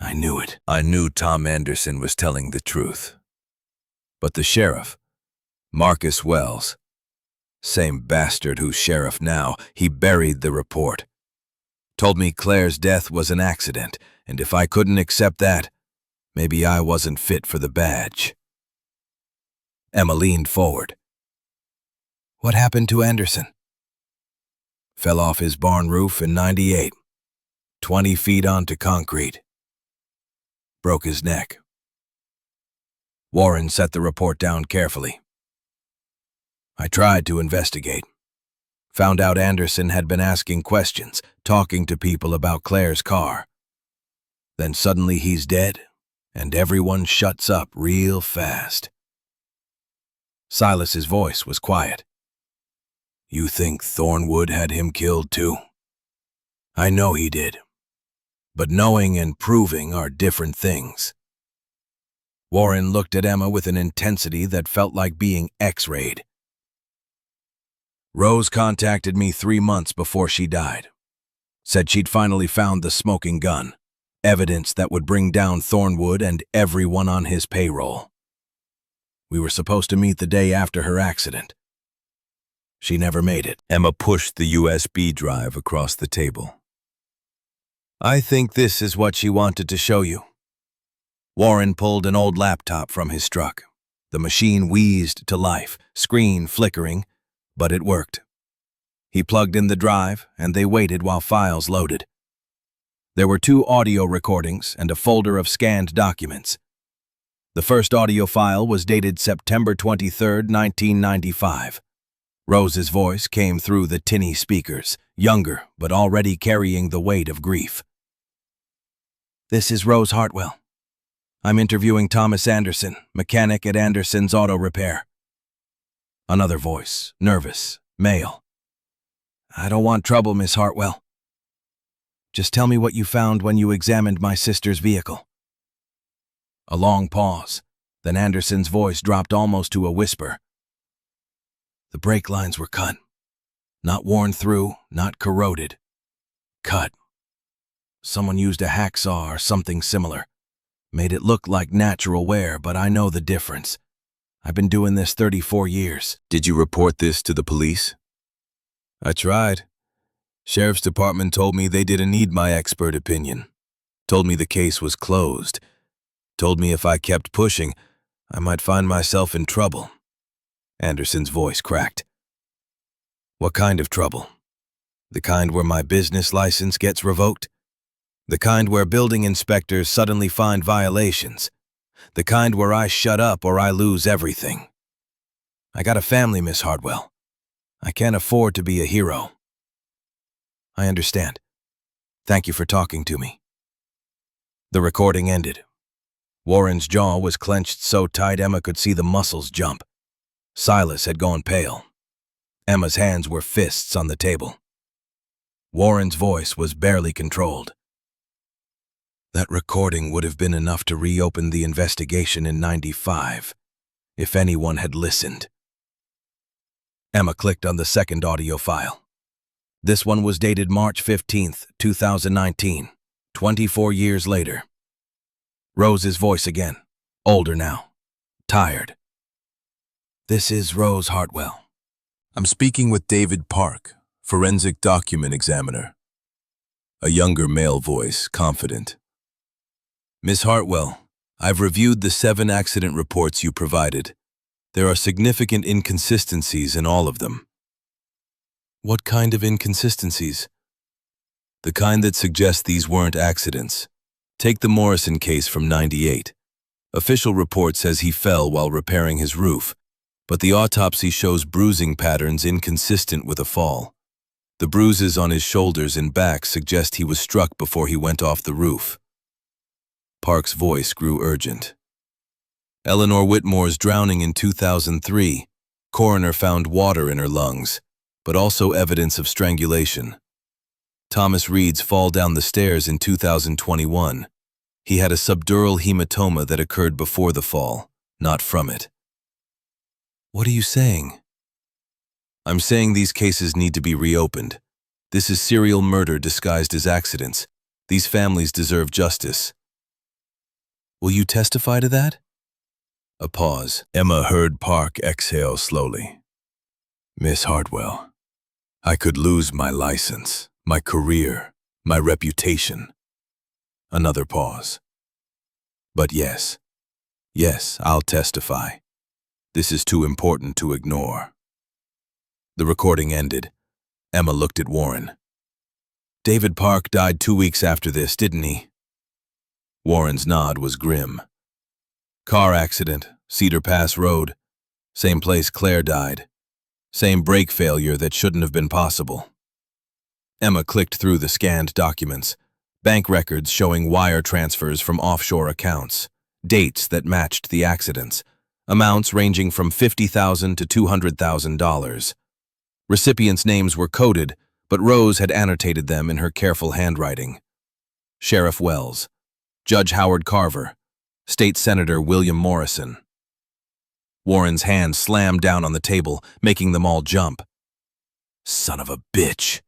I knew it. I knew Tom Anderson was telling the truth. But the sheriff, Marcus Wells, Same bastard who's sheriff now. He buried the report. Told me Claire's death was an accident, and if I couldn't accept that, maybe I wasn't fit for the badge. Emma leaned forward. What happened to Anderson? Fell off his barn roof in '98. 20 feet onto concrete. Broke his neck. Warren set the report down carefully. I tried to investigate. Found out Anderson had been asking questions, talking to people about Claire's car. Then suddenly he's dead, and everyone shuts up real fast. Silas's voice was quiet. You think Thornwood had him killed too? I know he did. But knowing and proving are different things. Warren looked at Emma with an intensity that felt like being X-rayed. Rose contacted me 3 months before she died. Said she'd finally found the smoking gun, evidence that would bring down Thornwood and everyone on his payroll. We were supposed to meet the day after her accident. She never made it. Emma pushed the USB drive across the table. I think this is what she wanted to show you. Warren pulled an old laptop from his truck. The machine wheezed to life, screen flickering, but it worked. He plugged in the drive, and they waited while files loaded. There were 2 audio recordings and a folder of scanned documents. The first audio file was dated September 23, 1995. Rose's voice came through the tinny speakers, younger but already carrying the weight of grief. This is Rose Hartwell. I'm interviewing Thomas Anderson, mechanic at Anderson's Auto Repair. Another voice, nervous, male. I don't want trouble, Miss Hartwell. Just tell me what you found when you examined my sister's vehicle. A long pause, then Anderson's voice dropped almost to a whisper. The brake lines were cut. Not worn through, not corroded. Cut. Someone used a hacksaw or something similar. Made it look like natural wear, but I know the difference. I've been doing this 34 years. Did you report this to the police? I tried. Sheriff's Department told me they didn't need my expert opinion. Told me the case was closed. Told me if I kept pushing, I might find myself in trouble. Anderson's voice cracked. What kind of trouble? The kind where my business license gets revoked? The kind where building inspectors suddenly find violations? The kind where I shut up or I lose everything? I got a family, Miss Hartwell. I can't afford to be a hero. I understand. Thank you for talking to me. The recording ended. Warren's jaw was clenched so tight Emma could see the muscles jump. Silas had gone pale. Emma's hands were fists on the table. Warren's voice was barely controlled. That recording would have been enough to reopen the investigation in '95, if anyone had listened. Emma clicked on the second audio file. This one was dated March 15, 2019, 24 years later. Rose's voice again, older now, tired. This is Rose Hartwell. I'm speaking with David Park, forensic document examiner. A younger male voice, confident. Miss Hartwell, I've reviewed the 7 accident reports you provided. There are significant inconsistencies in all of them. What kind of inconsistencies? The kind that suggest these weren't accidents. Take the Morrison case from '98. Official report says he fell while repairing his roof, but the autopsy shows bruising patterns inconsistent with a fall. The bruises on his shoulders and back suggest he was struck before he went off the roof. Park's voice grew urgent. Eleanor Whitmore's drowning in 2003. Coroner found water in her lungs, but also evidence of strangulation. Thomas Reed's fall down the stairs in 2021. He had a subdural hematoma that occurred before the fall, not from it. What are you saying? I'm saying these cases need to be reopened. This is serial murder disguised as accidents. These families deserve justice. Will you testify to that? A pause. Emma heard Park exhale slowly. Miss Hartwell, I could lose my license, my career, my reputation. Another pause. But yes, I'll testify. This is too important to ignore. The recording ended. Emma looked at Warren. David Park died 2 weeks after this, didn't he? Warren's nod was grim. Car accident, Cedar Pass Road. Same place Claire died. Same brake failure that shouldn't have been possible. Emma clicked through the scanned documents. Bank records showing wire transfers from offshore accounts. Dates that matched the accidents. Amounts ranging from $50,000 to $200,000. Recipients' names were coded, but Rose had annotated them in her careful handwriting. Sheriff Wells, Judge Howard Carver, State Senator William Morrison. Warren's hand slammed down on the table, making them all jump. Son of a bitch.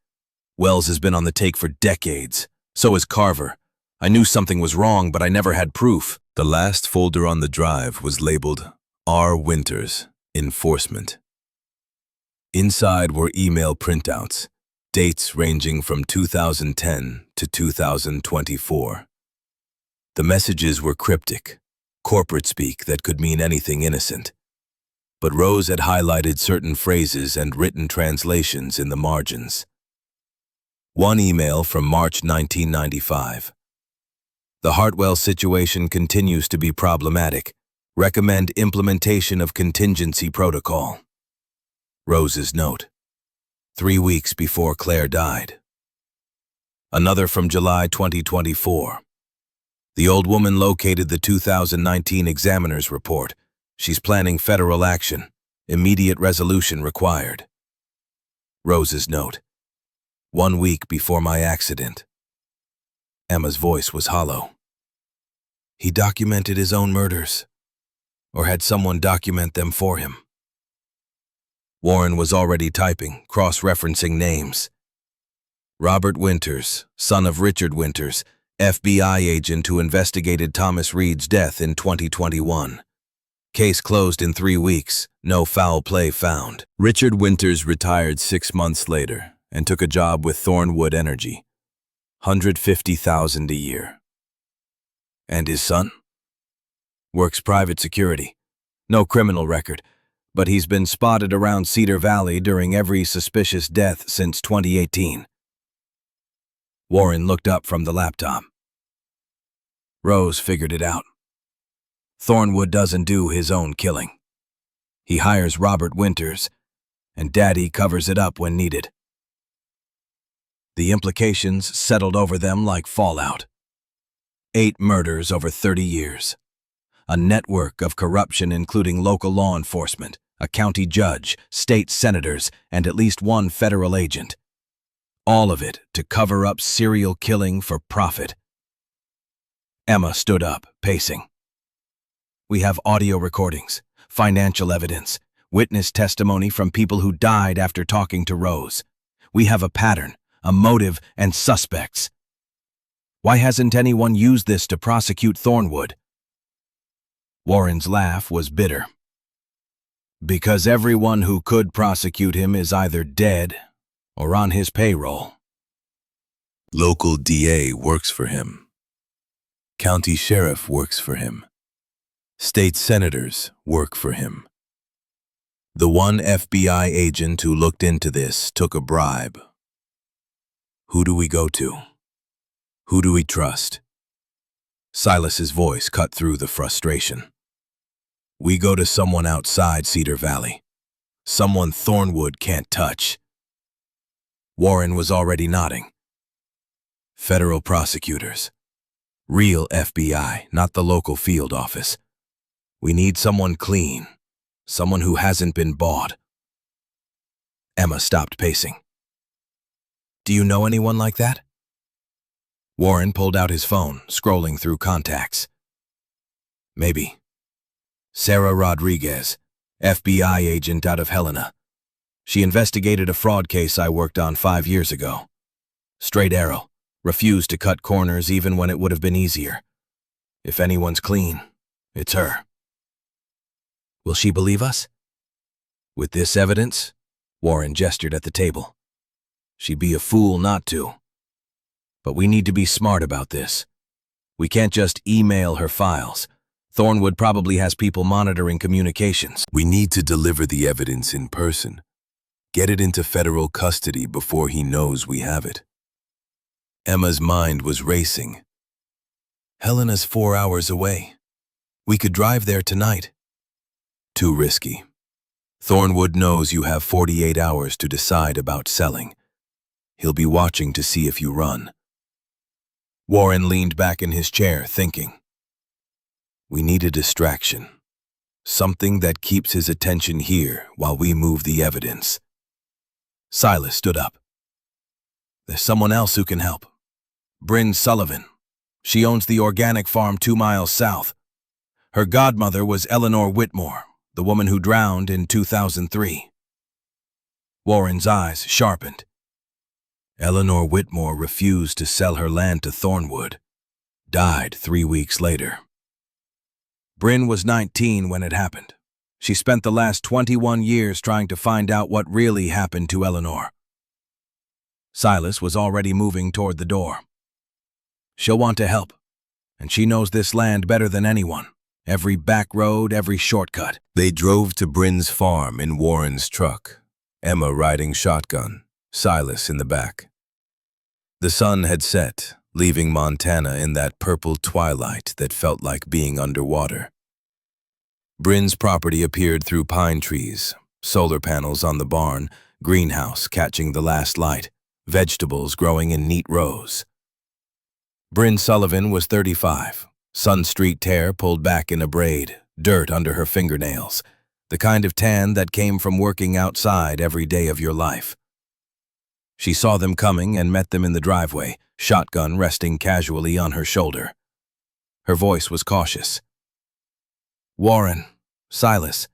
Wells has been on the take for decades. So has Carver. I knew something was wrong, but I never had proof. The last folder on the drive was labeled R. Winters, Enforcement. Inside were email printouts, dates ranging from 2010 to 2024. The messages were cryptic, corporate speak that could mean anything innocent. But Rose had highlighted certain phrases and written translations in the margins. One email from March 1995. The Hartwell situation continues to be problematic. Recommend implementation of contingency protocol. Rose's note. 3 weeks before Claire died. Another from July 2024. The old woman located the 2019 examiner's report. She's planning federal action. Immediate resolution required. Rose's note. 1 week before my accident. Emma's voice was hollow. He documented his own murders. Or had someone document them for him? Warren was already typing, cross-referencing names. Robert Winters, son of Richard Winters, FBI agent who investigated Thomas Reed's death in 2021. Case closed in 3 weeks, no foul play found. Richard Winters retired 6 months later and took a job with Thornwood Energy. $150,000 a year. And his son? Works private security. No criminal record, but he's been spotted around Cedar Valley during every suspicious death since 2018. Warren looked up from the laptop. Rose figured it out. Thornwood doesn't do his own killing. He hires Robert Winters, and Daddy covers it up when needed. The implications settled over them like fallout. 8 murders over 30 years. A network of corruption including local law enforcement, a county judge, state senators, and at least 1 federal agent. All of it to cover up serial killing for profit. Emma stood up, pacing. We have audio recordings, financial evidence, witness testimony from people who died after talking to Rose. We have a pattern, a motive, and suspects. Why hasn't anyone used this to prosecute Thornwood? Warren's laugh was bitter. Because everyone who could prosecute him is either dead or on his payroll. Local DA works for him. County sheriff works for him. State senators work for him. The one FBI agent who looked into this took a bribe. Who do we go to? Who do we trust? Silas's voice cut through the frustration. We go to someone outside Cedar Valley. Someone Thornwood can't touch. Warren was already nodding. Federal prosecutors. Real FBI, not the local field office. We need someone clean. Someone who hasn't been bought. Emma stopped pacing. Do you know anyone like that? Warren pulled out his phone, scrolling through contacts. Maybe. Sarah Rodriguez, FBI agent out of Helena. She investigated a fraud case I worked on 5 years ago. Straight arrow, refused to cut corners even when it would have been easier. If anyone's clean, it's her. Will she believe us? With this evidence, Warren gestured at the table. She'd be a fool not to. But we need to be smart about this. We can't just email her files. Thornwood probably has people monitoring communications. We need to deliver the evidence in person. Get it into federal custody before he knows we have it. Emma's mind was racing. Helena's 4 hours away. We could drive there tonight. Too risky. Thornwood knows you have 48 hours to decide about selling. He'll be watching to see if you run. Warren leaned back in his chair, thinking. We need a distraction. Something that keeps his attention here while we move the evidence. Silas stood up. There's someone else who can help. Bryn Sullivan. She owns the organic farm 2 miles south. Her godmother was Eleanor Whitmore, the woman who drowned in 2003. Warren's eyes sharpened. Eleanor Whitmore refused to sell her land to Thornwood. Died 3 weeks later. Bryn was 19 when it happened. She spent the last 21 years trying to find out what really happened to Eleanor. Silas was already moving toward the door. She'll want to help, and she knows this land better than anyone. Every back road, every shortcut. They drove to Bryn's farm in Warren's truck, Emma riding shotgun, Silas in the back. The sun had set, leaving Montana in that purple twilight that felt like being underwater. Bryn's property appeared through pine trees, solar panels on the barn, greenhouse catching the last light, vegetables growing in neat rows. Bryn Sullivan was 35, sun-streaked hair pulled back in a braid, dirt under her fingernails, the kind of tan that came from working outside every day of your life. She saw them coming and met them in the driveway, shotgun resting casually on her shoulder. Her voice was cautious. Warren, Silas,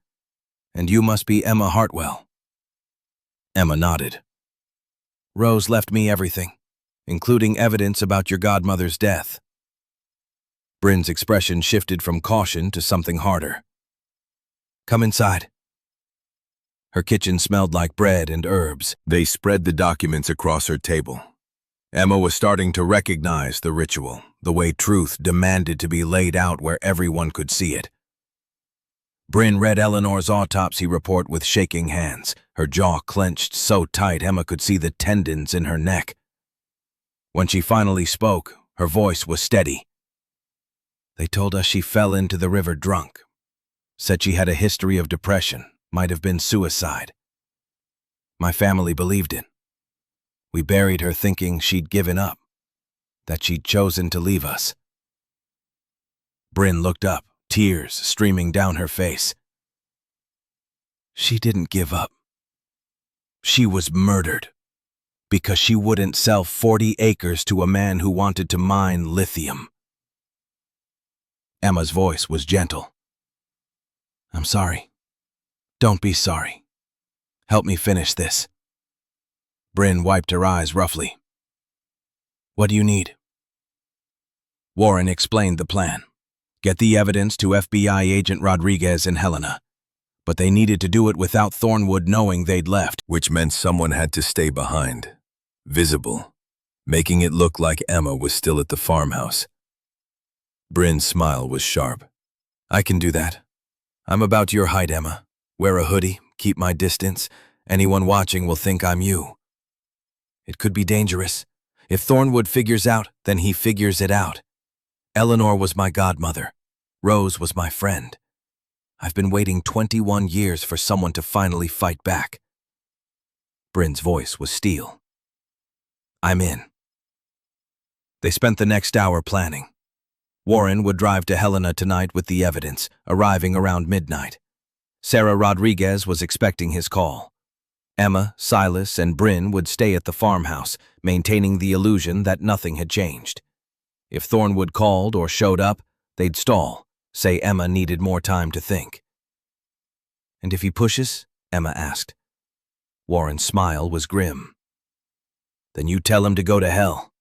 and you must be Emma Hartwell. Emma nodded. Rose left me everything, including evidence about your godmother's death. Bryn's expression shifted from caution to something harder. Come inside. Her kitchen smelled like bread and herbs. They spread the documents across her table. Emma was starting to recognize the ritual, the way truth demanded to be laid out where everyone could see it. Bryn read Eleanor's autopsy report with shaking hands, her jaw clenched so tight Emma could see the tendons in her neck. When she finally spoke, her voice was steady. They told us she fell into the river drunk. Said she had a history of depression. Might have been suicide. My family believed it. We buried her thinking she'd given up, that she'd chosen to leave us. Bryn looked up, tears streaming down her face. She didn't give up. She was murdered because she wouldn't sell 40 acres to a man who wanted to mine lithium. Emma's voice was gentle. I'm sorry. Don't be sorry. Help me finish this. Bryn wiped her eyes roughly. What do you need? Warren explained the plan. Get the evidence to FBI agent Rodriguez and Helena. But they needed to do it without Thornwood knowing they'd left. Which meant someone had to stay behind, visible, making it look like Emma was still at the farmhouse. Bryn's smile was sharp. I can do that. I'm about your height, Emma. Wear a hoodie, keep my distance. Anyone watching will think I'm you. It could be dangerous. If Thornwood figures out, then he figures it out. Eleanor was my godmother. Rose was my friend. I've been waiting 21 years for someone to finally fight back. Bryn's voice was steel. I'm in. They spent the next hour planning. Warren would drive to Helena tonight with the evidence, arriving around midnight. Sarah Rodriguez was expecting his call. Emma, Silas, and Bryn would stay at the farmhouse, maintaining the illusion that nothing had changed. If Thornwood called or showed up, they'd stall, say Emma needed more time to think. And if he pushes? Emma asked. Warren's smile was grim. Then you tell him to go to hell.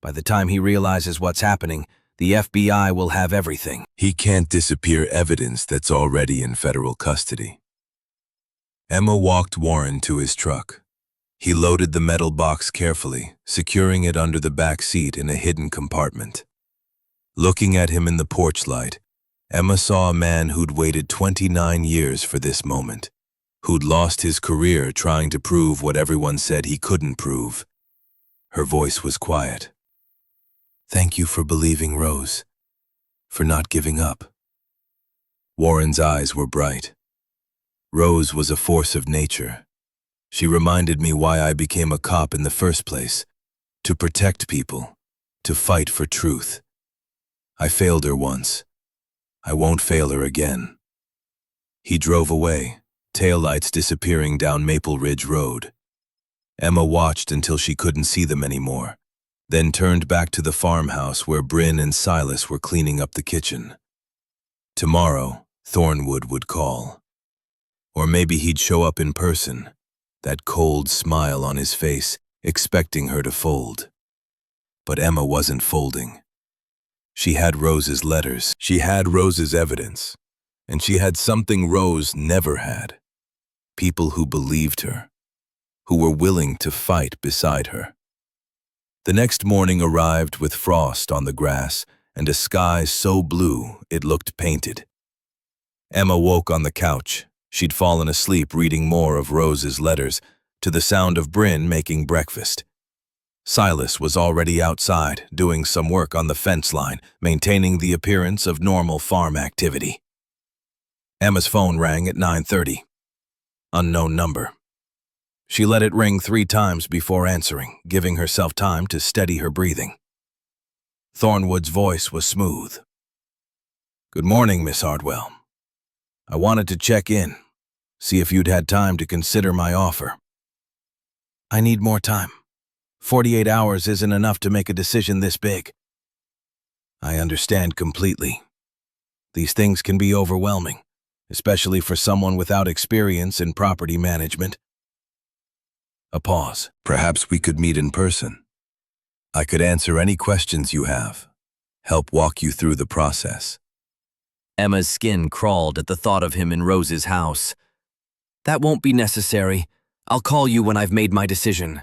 By the time he realizes what's happening, the FBI will have everything. He can't disappear evidence that's already in federal custody. Emma walked Warren to his truck. He loaded the metal box carefully, securing it under the back seat in a hidden compartment. Looking at him in the porch light, Emma saw a man who'd waited 29 years for this moment, who'd lost his career trying to prove what everyone said he couldn't prove. Her voice was quiet. "Thank you for believing, Rose, for not giving up." Warren's eyes were bright. Rose was a force of nature. She reminded me why I became a cop in the first place, to protect people, to fight for truth. I failed her once. I won't fail her again. He drove away, taillights disappearing down Maple Ridge Road. Emma watched until she couldn't see them anymore, then turned back to the farmhouse where Bryn and Silas were cleaning up the kitchen. Tomorrow, Thornwood would call. Or maybe he'd show up in person, that cold smile on his face, expecting her to fold. But Emma wasn't folding. She had Rose's letters, she had Rose's evidence, and she had something Rose never had. People who believed her, who were willing to fight beside her. The next morning arrived with frost on the grass and a sky so blue it looked painted. Emma woke on the couch. She'd fallen asleep reading more of Rose's letters, to the sound of Bryn making breakfast. Silas was already outside, doing some work on the fence line, maintaining the appearance of normal farm activity. Emma's phone rang at 9:30. Unknown number. She let it ring 3 times before answering, giving herself time to steady her breathing. Thornwood's voice was smooth. "Good morning, Miss Hardwell. I wanted to check in, see if you'd had time to consider my offer." "I need more time. 48 hours isn't enough to make a decision this big." "I understand completely. These things can be overwhelming, especially for someone without experience in property management." A pause. "Perhaps we could meet in person. I could answer any questions you have, help walk you through the process." Emma's skin crawled at the thought of him in Rose's house. "That won't be necessary. I'll call you when I've made my decision."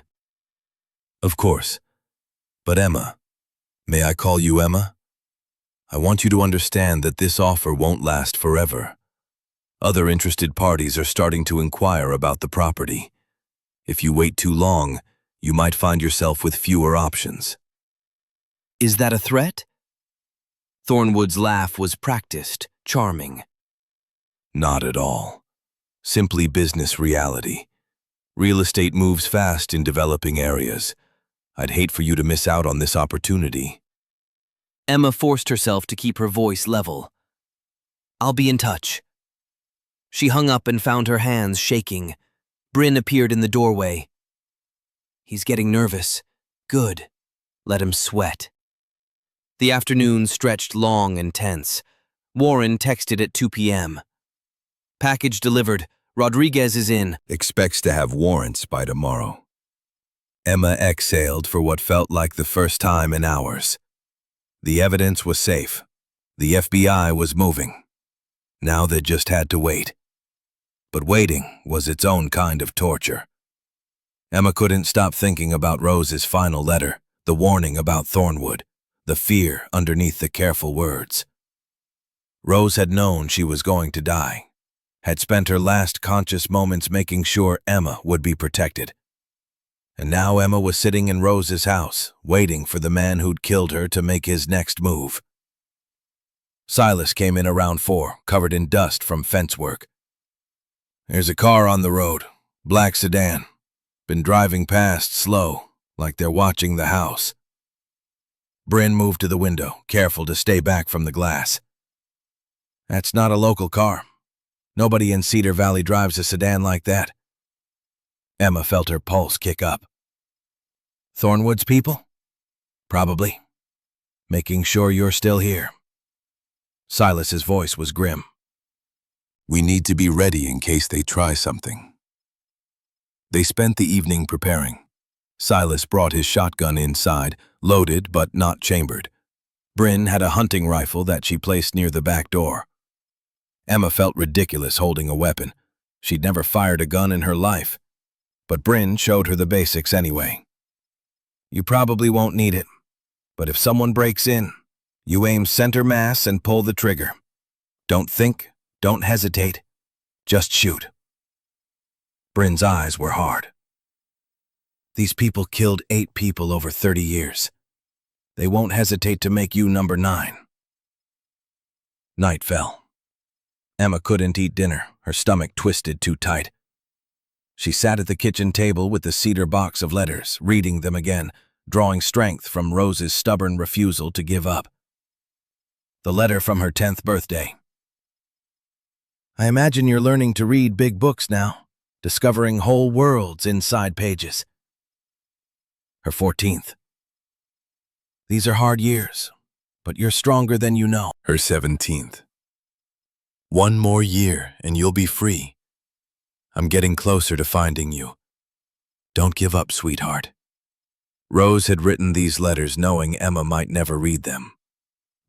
"Of course. But Emma, may I call you Emma? I want you to understand that this offer won't last forever. Other interested parties are starting to inquire about the property. If you wait too long, you might find yourself with fewer options." "Is that a threat?" Thornwood's laugh was practiced, charming. "Not at all. Simply business reality. Real estate moves fast in developing areas. I'd hate for you to miss out on this opportunity." Emma forced herself to keep her voice level. "I'll be in touch." She hung up and found her hands shaking. Bryn appeared in the doorway. "He's getting nervous. Good. Let him sweat." The afternoon stretched long and tense. Warren texted at 2 p.m. "Package delivered. Rodriguez is in." Expects to have warrants by tomorrow. Emma exhaled for what felt like the first time in hours. The evidence was safe. The FBI was moving. Now they just had to wait. But waiting was its own kind of torture. Emma couldn't stop thinking about Rose's final letter, the warning about Thornwood, the fear underneath the careful words. Rose had known she was going to die, had spent her last conscious moments making sure Emma would be protected. And now Emma was sitting in Rose's house, waiting for the man who'd killed her to make his next move. Silas came in around 4, covered in dust from fence work. "There's a car on the road, black sedan. Been driving past slow, like they're watching the house." Bryn moved to the window, careful to stay back from the glass. "That's not a local car. Nobody in Cedar Valley drives a sedan like that." Emma felt her pulse kick up. "Thornwood's people?" "Probably. Making sure you're still here." Silas's voice was grim. "We need to be ready in case they try something." They spent the evening preparing. Silas brought his shotgun inside, loaded but not chambered. Bryn had a hunting rifle that she placed near the back door. Emma felt ridiculous holding a weapon, She'd never fired a gun in her life, but Bryn showed her the basics anyway. You probably won't need it, but if someone breaks in, you aim center mass and pull the trigger. Don't think, don't hesitate, just shoot. Bryn's eyes were hard. These people killed 8 people over 30 years. They won't hesitate to make you number 9. Night fell. Emma couldn't eat dinner, her stomach twisted too tight. She sat at the kitchen table with the cedar box of letters, reading them again, drawing strength from Rose's stubborn refusal to give up. The letter from her 10th birthday. I imagine you're learning to read big books now, discovering whole worlds inside pages. Her 14th. These are hard years, but you're stronger than you know. Her 17th. 1 more year and you'll be free. I'm getting closer to finding you. Don't give up, sweetheart. Rose had written these letters knowing Emma might never read them.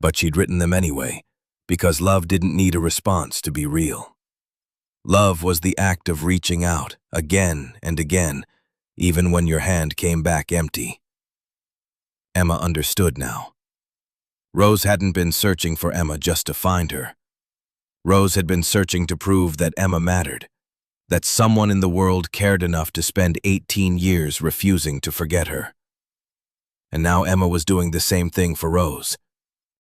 But she'd written them anyway, because love didn't need a response to be real. Love was the act of reaching out, again and again, even when your hand came back empty. Emma understood now. Rose hadn't been searching for Emma just to find her. Rose had been searching to prove that Emma mattered, that someone in the world cared enough to spend 18 years refusing to forget her. And now Emma was doing the same thing for Rose,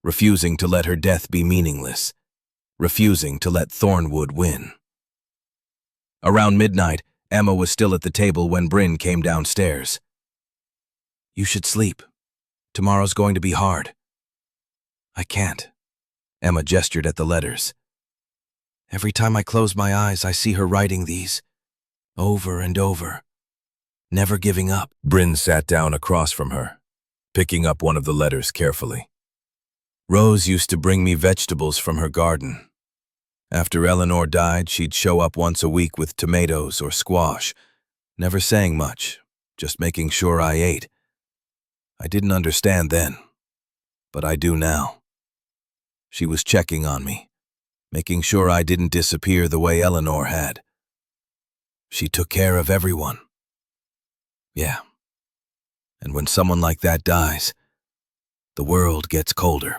refusing to let her death be meaningless, refusing to let Thornwood win. Around midnight, Emma was still at the table when Bryn came downstairs. You should sleep. Tomorrow's going to be hard. I can't. Emma gestured at the letters. Every time I close my eyes, I see her writing these, over and over, never giving up. Bryn sat down across from her, picking up one of the letters carefully. Rose used to bring me vegetables from her garden. After Eleanor died, she'd show up once a week with tomatoes or squash, never saying much, just making sure I ate. I didn't understand then, but I do now. She was checking on me, making sure I didn't disappear the way Eleanor had. She took care of everyone. Yeah. And when someone like that dies, the world gets colder.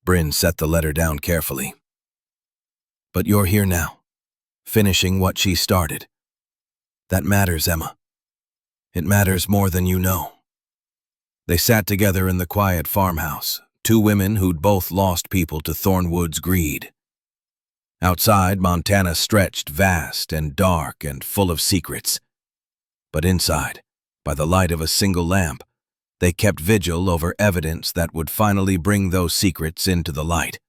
Bryn set the letter down carefully. But you're here now, finishing what she started. That matters, Emma. It matters more than you know. They sat together in the quiet farmhouse, 2 women who'd both lost people to Thornwood's greed. Outside, Montana stretched vast and dark and full of secrets. But inside, by the light of a single lamp, they kept vigil over evidence that would finally bring those secrets into the light.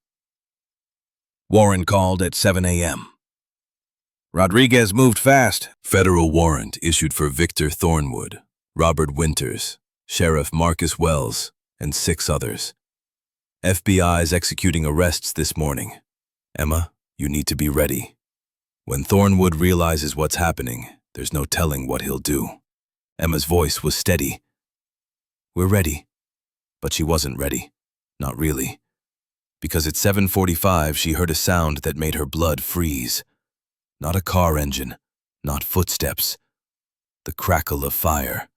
Warren called at 7 a.m. Rodriguez moved fast. Federal warrant issued for Victor Thornwood, Robert Winters, Sheriff Marcus Wells, and 6 others. FBI's executing arrests this morning. Emma, you need to be ready. When Thornwood realizes what's happening, there's no telling what he'll do. Emma's voice was steady. We're ready. But she wasn't ready. Not really. Because at 7:45 she heard a sound that made her blood freeze. Not a car engine, not footsteps. The crackle of fire.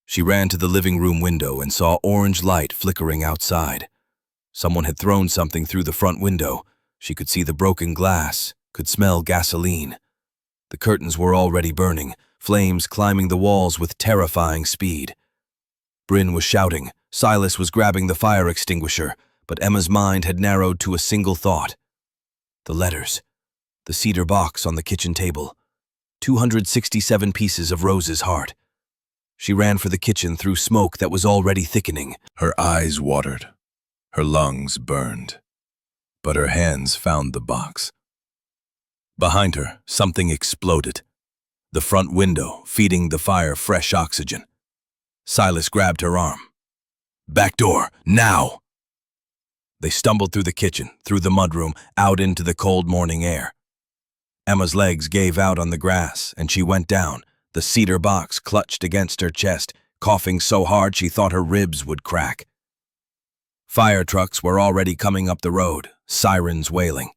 She ran to the living room window and saw orange light flickering outside. Someone had thrown something through the front window. She could see the broken glass, could smell gasoline. The curtains were already burning, flames climbing the walls with terrifying speed. Bryn was shouting. Silas was grabbing the fire extinguisher, but Emma's mind had narrowed to a single thought. The letters. The cedar box on the kitchen table. 267 pieces of Rose's heart. She ran for the kitchen through smoke that was already thickening. Her eyes watered. Her lungs burned. But her hands found the box. Behind her, something exploded. The front window, feeding the fire fresh oxygen. Silas grabbed her arm. Back door, now! They stumbled through the kitchen, through the mudroom, out into the cold morning air. Emma's legs gave out on the grass, and she went down, the cedar box clutched against her chest, coughing so hard she thought her ribs would crack. Fire trucks were already coming up the road, sirens wailing.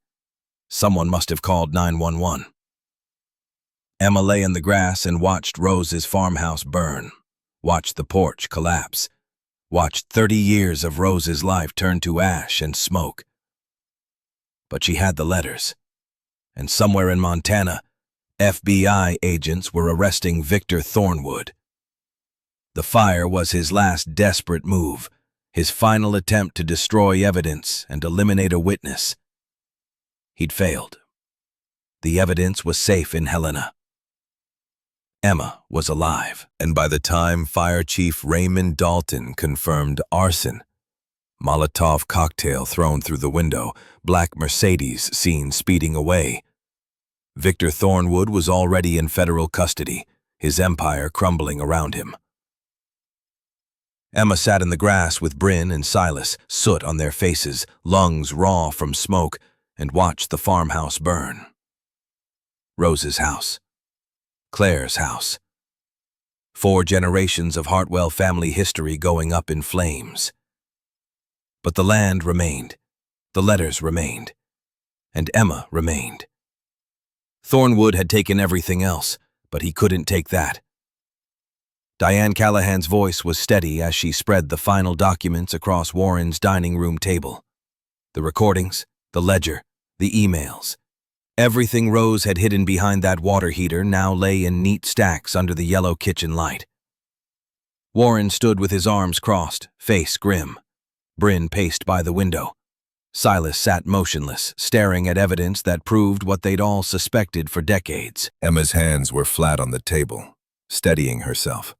Someone must have called 911. Emma lay in the grass and watched Rose's farmhouse burn, watched the porch collapse, watched 30 years of Rose's life turn to ash and smoke. But she had the letters, and somewhere in Montana, FBI agents were arresting Victor Thornwood. The fire was his last desperate move, his final attempt to destroy evidence and eliminate a witness. He'd failed. The evidence was safe in Helena. Emma was alive, and by the time Fire Chief Raymond Dalton confirmed arson, Molotov cocktail thrown through the window, black Mercedes seen speeding away, Victor Thornwood was already in federal custody, his empire crumbling around him. Emma sat in the grass with Bryn and Silas, soot on their faces, lungs raw from smoke, and watched the farmhouse burn. Rose's house. Claire's house. 4 generations of Hartwell family history going up in flames. But the land remained, the letters remained, and Emma remained. Thornwood had taken everything else, but he couldn't take that. Diane Callahan's voice was steady as she spread the final documents across Warren's dining room table. The recordings, the ledger, the emails. Everything Rose had hidden behind that water heater now lay in neat stacks under the yellow kitchen light. Warren stood with his arms crossed, face grim. Bryn paced by the window. Silas sat motionless, staring at evidence that proved what they'd all suspected for decades. Emma's hands were flat on the table, steadying herself.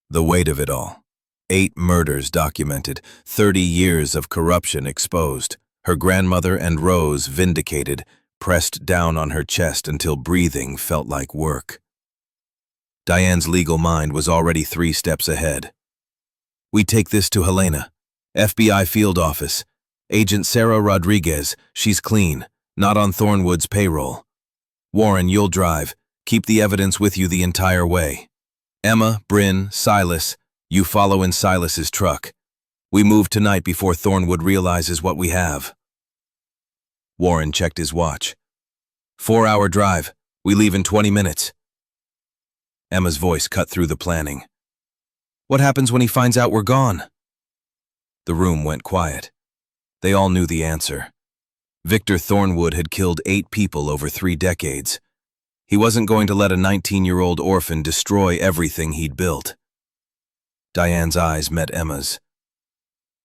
The weight of it all. 8 murders documented, 30 years of corruption exposed, her grandmother and Rose vindicated, pressed down on her chest until breathing felt like work. Diane's legal mind was already 3 steps ahead. "We take this to Helena. FBI field office. Agent Sarah Rodriguez, she's clean, not on Thornwood's payroll. Warren, you'll drive. Keep the evidence with you the entire way. Emma, Bryn, Silas, you follow in Silas's truck. We move tonight before Thornwood realizes what we have." Warren checked his watch. 4-hour drive. We leave in 20 minutes. Emma's voice cut through the planning. "What happens when he finds out we're gone?" The room went quiet. They all knew the answer. Victor Thornwood had killed 8 people over 3 decades. He wasn't going to let a 19-year-old orphan destroy everything he'd built. Diane's eyes met Emma's.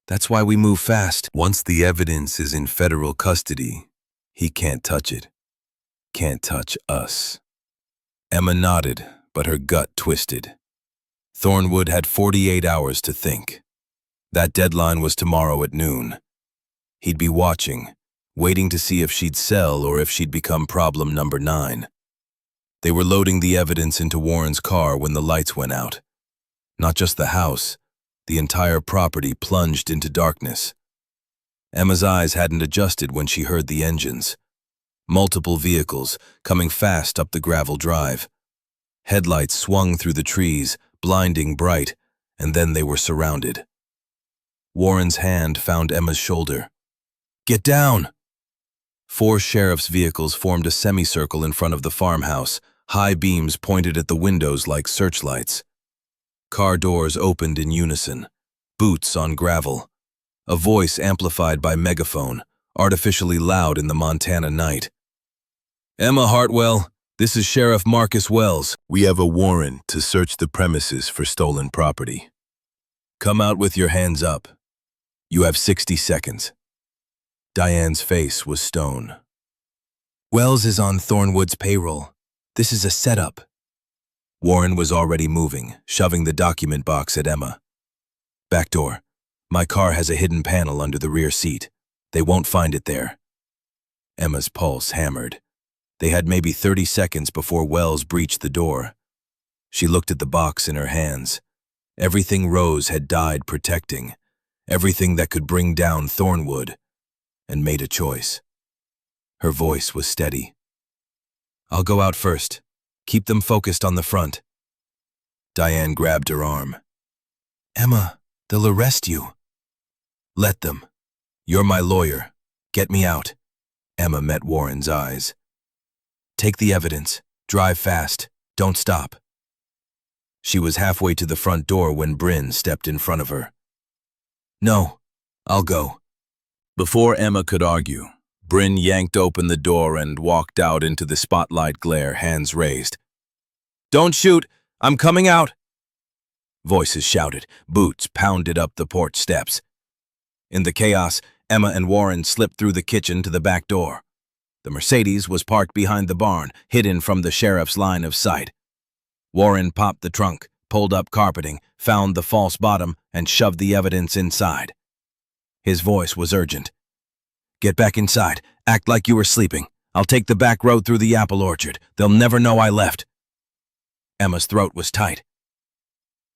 "That's why we move fast. Once the evidence is in federal custody, he can't touch it. Can't touch us." Emma nodded, but her gut twisted. Thornwood had 48 hours to think. That deadline was tomorrow at noon. He'd be watching, waiting to see if she'd sell or if she'd become problem number 9. They were loading the evidence into Warren's car when the lights went out. Not just the house, the entire property plunged into darkness. Emma's eyes hadn't adjusted when she heard the engines. Multiple vehicles coming fast up the gravel drive. Headlights swung through the trees, blinding bright, and then they were surrounded. Warren's hand found Emma's shoulder. "Get down!" 4 sheriff's vehicles formed a semicircle in front of the farmhouse, high beams pointed at the windows like searchlights. Car doors opened in unison, boots on gravel. A voice amplified by megaphone, artificially loud in the Montana night. "Emma Hartwell, this is Sheriff Marcus Wells. We have a warrant to search the premises for stolen property. Come out with your hands up. You have 60 seconds. Diane's face was stone. "Wells is on Thornwood's payroll. This is a setup." Warren was already moving, shoving the document box at Emma. "Back door. My car has a hidden panel under the rear seat. They won't find it there." Emma's pulse hammered. They had maybe 30 seconds before Wells breached the door. She looked at the box in her hands. Everything Rose had died protecting, everything that could bring down Thornwood, and made a choice. Her voice was steady. "I'll go out first. Keep them focused on the front." Diane grabbed her arm. "Emma, they'll arrest you." "Let them. You're my lawyer. Get me out." Emma met Warren's eyes. "Take the evidence. Drive fast. Don't stop." She was halfway to the front door when Bryn stepped in front of her. "No, I'll go." Before Emma could argue, Bryn yanked open the door and walked out into the spotlight glare, hands raised. "Don't shoot! I'm coming out!" Voices shouted, boots pounded up the porch steps. In the chaos, Emma and Warren slipped through the kitchen to the back door. The Mercedes was parked behind the barn, hidden from the sheriff's line of sight. Warren popped the trunk, pulled up carpeting, found the false bottom, and shoved the evidence inside. His voice was urgent. "Get back inside. Act like you were sleeping. I'll take the back road through the apple orchard. They'll never know I left." Emma's throat was tight.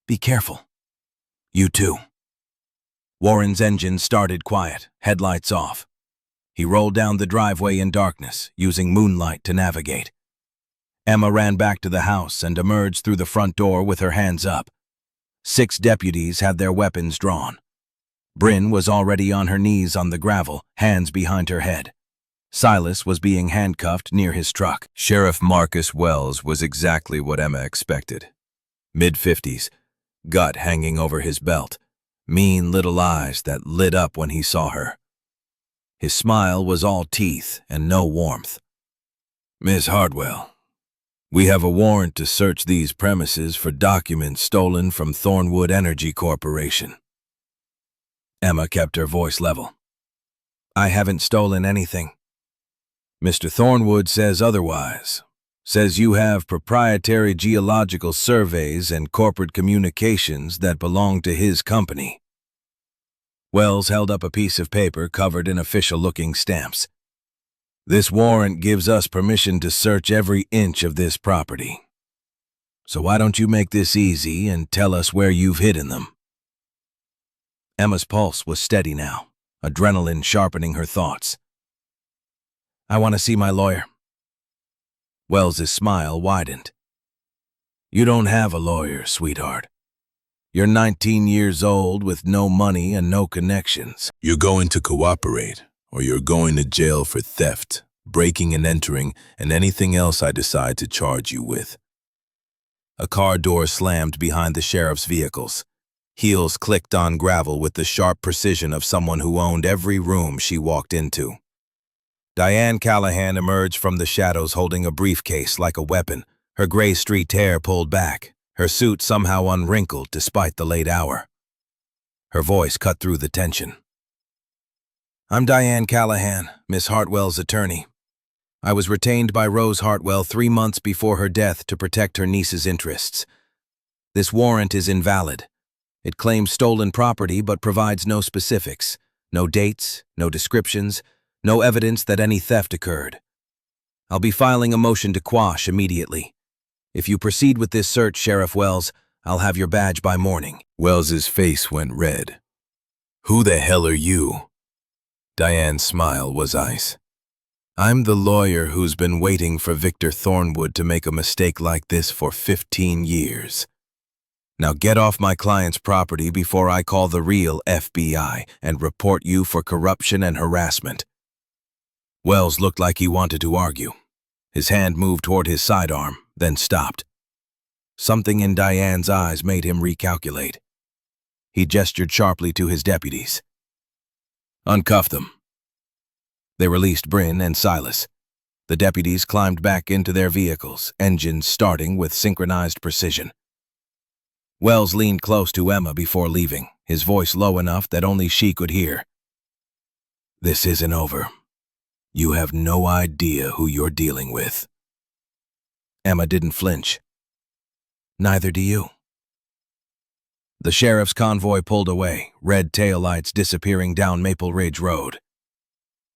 "Be careful." "You too." Warren's engine started quiet, headlights off. He rolled down the driveway in darkness, using moonlight to navigate. Emma ran back to the house and emerged through the front door with her hands up. 6 deputies had their weapons drawn. Bryn was already on her knees on the gravel, hands behind her head. Silas was being handcuffed near his truck. Sheriff Marcus Wells was exactly what Emma expected. Mid-50s, gut hanging over his belt, mean little eyes that lit up when he saw her. His smile was all teeth and no warmth. "Miss Hartwell, we have a warrant to search these premises for documents stolen from Thornwood Energy Corporation." Emma kept her voice level. "I haven't stolen anything." "Mr. Thornwood says otherwise. Says you have proprietary geological surveys and corporate communications that belong to his company." Wells held up a piece of paper covered in official-looking stamps. "This warrant gives us permission to search every inch of this property. So why don't you make this easy and tell us where you've hidden them?" Emma's pulse was steady now, adrenaline sharpening her thoughts. "I want to see my lawyer." Wells's smile widened. "You don't have a lawyer, sweetheart. You're 19 years old with no money and no connections. You're going to cooperate, or you're going to jail for theft, breaking and entering, and anything else I decide to charge you with." A car door slammed behind the sheriff's vehicles. Heels clicked on gravel with the sharp precision of someone who owned every room she walked into. Diane Callahan emerged from the shadows holding a briefcase like a weapon, her gray streaked hair pulled back, her suit somehow unwrinkled despite the late hour. Her voice cut through the tension. "I'm Diane Callahan, Miss Hartwell's attorney. I was retained by Rose Hartwell 3 months before her death to protect her niece's interests. This warrant is invalid. It claims stolen property but provides no specifics, no dates, no descriptions, no evidence that any theft occurred. I'll be filing a motion to quash immediately. If you proceed with this search, Sheriff Wells, I'll have your badge by morning." Wells's face went red. "Who the hell are you?" Diane's smile was ice. "I'm the lawyer who's been waiting for Victor Thornwood to make a mistake like this for 15 years. Now get off my client's property before I call the real FBI and report you for corruption and harassment." Wells looked like he wanted to argue. His hand moved toward his sidearm, then stopped. Something in Diane's eyes made him recalculate. He gestured sharply to his deputies. "Uncuff them." They released Bryn and Silas. The deputies climbed back into their vehicles, engines starting with synchronized precision. Wells leaned close to Emma before leaving, his voice low enough that only she could hear. "This isn't over. You have no idea who you're dealing with." Emma didn't flinch. "Neither do you." The sheriff's convoy pulled away, red taillights disappearing down Maple Ridge Road.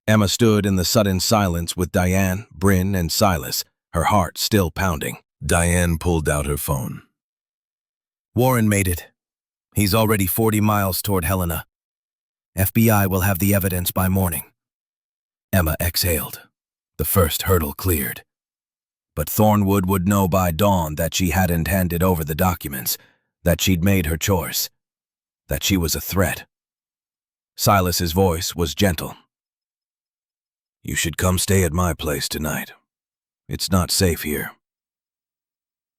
Emma stood in the sudden silence with Diane, Bryn, and Silas, her heart still pounding. Diane pulled out her phone. "Warren made it. He's already 40 miles toward Helena. FBI will have the evidence by morning." Emma exhaled. The first hurdle cleared. But Thornwood would know by dawn that she hadn't handed over the documents, that she'd made her choice, that she was a threat. Silas's voice was gentle. You should come stay at my place tonight. It's not safe here.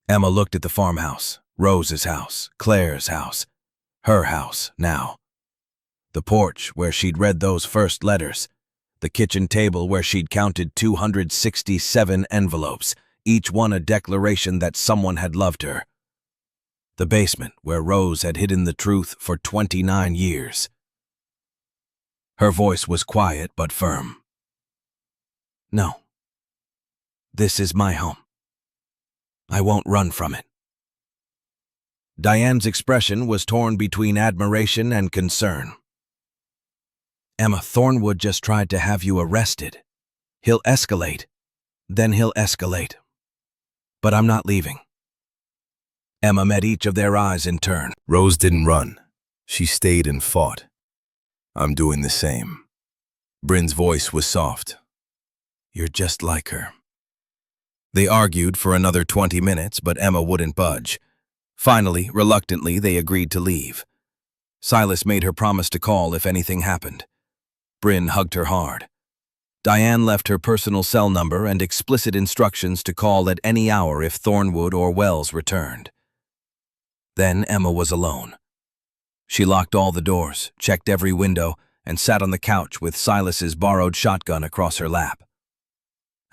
Emma looked at the farmhouse, Rose's house, Claire's house, her house now. The porch where she'd read those first letters, the kitchen table where she'd counted 267 envelopes, each one a declaration that someone had loved her. The basement where Rose had hidden the truth for 29 years. Her voice was quiet but firm. No. This is my home. I won't run from it. Diane's expression was torn between admiration and concern. Emma, Thornwood just tried to have you arrested. He'll escalate. Then he'll escalate. But I'm not leaving. Emma met each of their eyes in turn. Rose didn't run. She stayed and fought. I'm doing the same. Bryn's voice was soft. You're just like her. They argued for another 20 minutes, but Emma wouldn't budge. Finally, reluctantly, they agreed to leave. Silas made her promise to call if anything happened. Bryn hugged her hard. Diane left her personal cell number and explicit instructions to call at any hour if Thornwood or Wells returned. Then Emma was alone. She locked all the doors, checked every window, and sat on the couch with Silas's borrowed shotgun across her lap.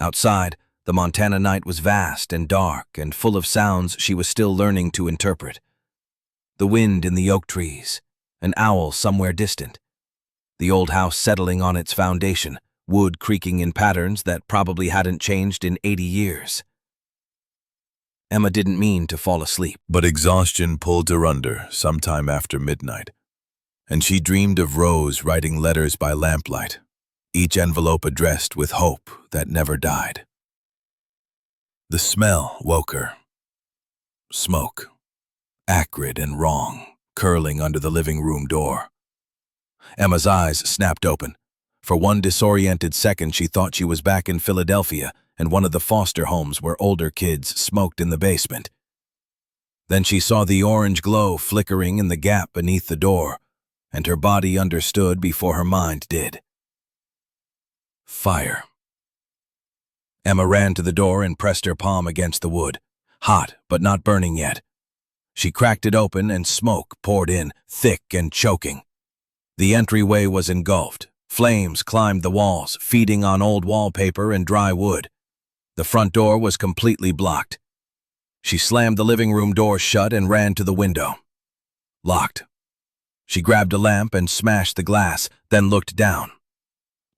Outside, the Montana night was vast and dark and full of sounds she was still learning to interpret. The wind in the oak trees, an owl somewhere distant, the old house settling on its foundation, wood creaking in patterns that probably hadn't changed in 80 years. Emma didn't mean to fall asleep. But exhaustion pulled her under sometime after midnight, and she dreamed of Rose writing letters by lamplight, each envelope addressed with hope that never died. The smell woke her. Smoke, acrid and wrong, curling under the living room door. Emma's eyes snapped open. For one disoriented second, she thought she was back in Philadelphia and one of the foster homes where older kids smoked in the basement. Then she saw the orange glow flickering in the gap beneath the door, and her body understood before her mind did. Fire. Emma ran to the door and pressed her palm against the wood, hot but not burning yet. She cracked it open and smoke poured in, thick and choking. The entryway was engulfed. Flames climbed the walls, feeding on old wallpaper and dry wood. The front door was completely blocked. She slammed the living room door shut and ran to the window. Locked. She grabbed a lamp and smashed the glass, then looked down.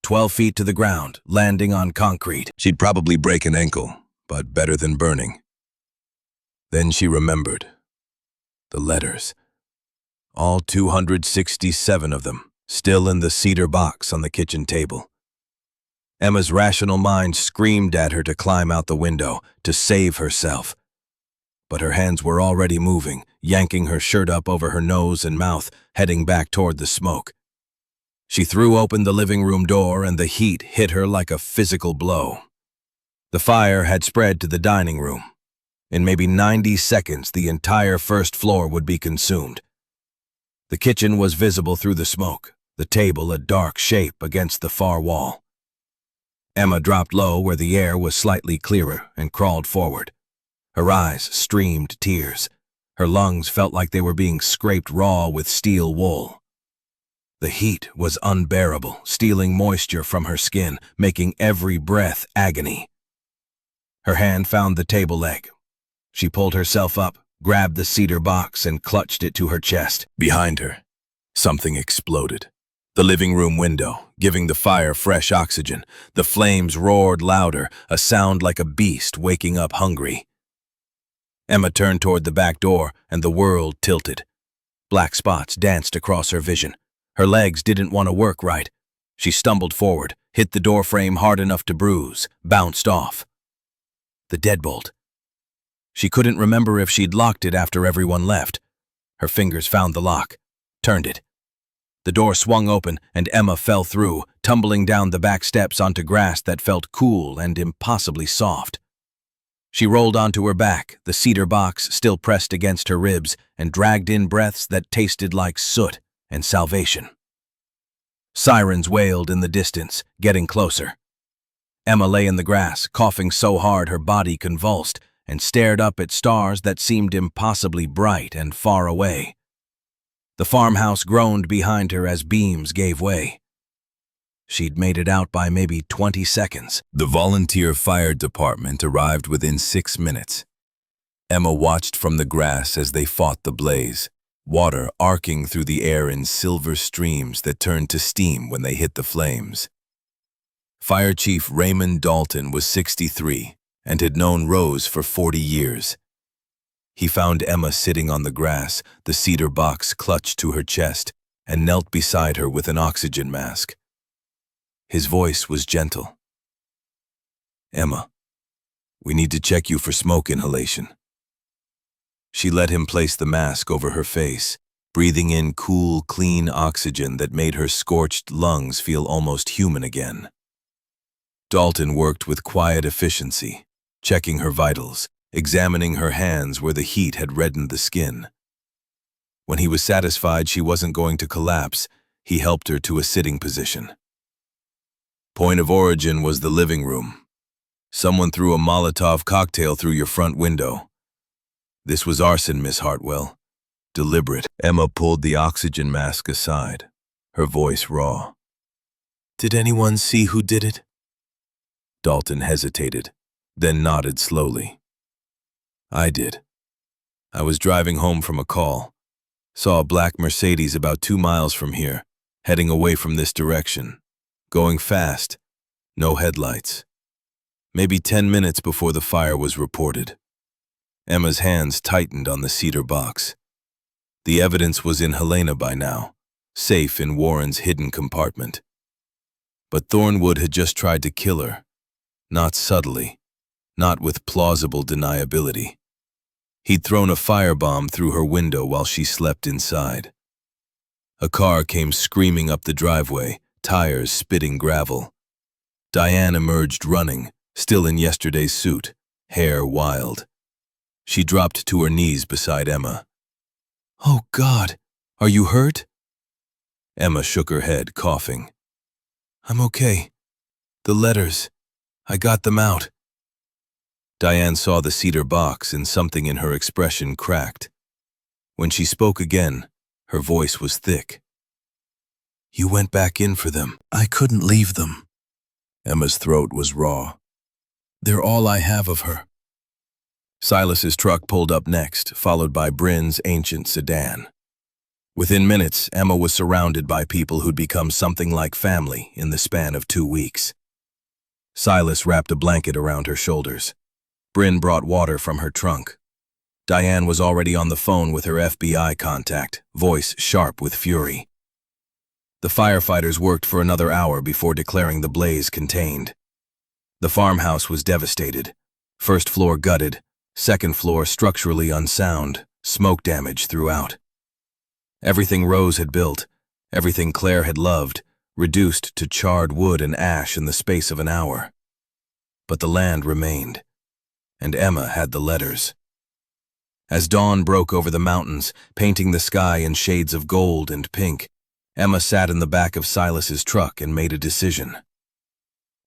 12 feet to the ground, landing on concrete. She'd probably break an ankle, but better than burning. Then she remembered. The letters. All 267 of them, still in the cedar box on the kitchen table. Emma's rational mind screamed at her to climb out the window, to save herself. But her hands were already moving, yanking her shirt up over her nose and mouth, heading back toward the smoke. She threw open the living room door and the heat hit her like a physical blow. The fire had spread to the dining room. In maybe 90 seconds, the entire first floor would be consumed. The kitchen was visible through the smoke, the table a dark shape against the far wall. Emma dropped low where the air was slightly clearer and crawled forward. Her eyes streamed tears. Her lungs felt like they were being scraped raw with steel wool. The heat was unbearable, stealing moisture from her skin, making every breath agony. Her hand found the table leg. She pulled herself up, grabbed the cedar box, and clutched it to her chest. Behind her, something exploded. The living room window, giving the fire fresh oxygen. The flames roared louder, a sound like a beast waking up hungry. Emma turned toward the back door, and the world tilted. Black spots danced across her vision. Her legs didn't want to work right. She stumbled forward, hit the doorframe hard enough to bruise, bounced off. The deadbolt. She couldn't remember if she'd locked it after everyone left. Her fingers found the lock, turned it. The door swung open, and Emma fell through, tumbling down the back steps onto grass that felt cool and impossibly soft. She rolled onto her back, the cedar box still pressed against her ribs, and dragged in breaths that tasted like soot and salvation. Sirens wailed in the distance, getting closer. Emma lay in the grass, coughing so hard her body convulsed, and stared up at stars that seemed impossibly bright and far away. The farmhouse groaned behind her as beams gave way. She'd made it out by maybe 20 seconds. The volunteer fire department arrived within 6 minutes. Emma watched from the grass as they fought the blaze, water arcing through the air in silver streams that turned to steam when they hit the flames. Fire Chief Raymond Dalton was 63 and had known Rose for 40 years. He found Emma sitting on the grass, the cedar box clutched to her chest, and knelt beside her with an oxygen mask. His voice was gentle. "Emma, we need to check you for smoke inhalation." She let him place the mask over her face, breathing in cool, clean oxygen that made her scorched lungs feel almost human again. Dalton worked with quiet efficiency, checking her vitals, examining her hands where the heat had reddened the skin. When he was satisfied she wasn't going to collapse, he helped her to a sitting position. Point of origin was the living room. Someone threw a Molotov cocktail through your front window. This was arson, Miss Hartwell. Deliberate. Emma pulled the oxygen mask aside, her voice raw. "Did anyone see who did it?" Dalton hesitated, then nodded slowly. "I did. I was driving home from a call. Saw a black Mercedes about 2 miles from here, heading away from this direction. Going fast, no headlights. Maybe 10 minutes before the fire was reported." Emma's hands tightened on the cedar box. The evidence was in Helena by now, safe in Warren's hidden compartment. But Thornwood had just tried to kill her, not subtly, not with plausible deniability. He'd thrown a firebomb through her window while she slept inside. A car came screaming up the driveway, tires spitting gravel. Diane emerged running, still in yesterday's suit, hair wild. She dropped to her knees beside Emma. "Oh, God, are you hurt?" Emma shook her head, coughing. "I'm okay. The letters, I got them out." Diane saw the cedar box and something in her expression cracked. When she spoke again, her voice was thick. "You went back in for them. I couldn't leave them." Emma's throat was raw. "They're all I have of her." Silas's truck pulled up next, followed by Bryn's ancient sedan. Within minutes, Emma was surrounded by people who'd become something like family in the span of 2 weeks. Silas wrapped a blanket around her shoulders. Bryn brought water from her trunk. Diane was already on the phone with her FBI contact, voice sharp with fury. The firefighters worked for another hour before declaring the blaze contained. The farmhouse was devastated. First floor gutted, second floor structurally unsound, smoke damage throughout. Everything Rose had built, everything Claire had loved, reduced to charred wood and ash in the space of an hour. But the land remained, and Emma had the letters. As dawn broke over the mountains, painting the sky in shades of gold and pink, Emma sat in the back of Silas's truck and made a decision.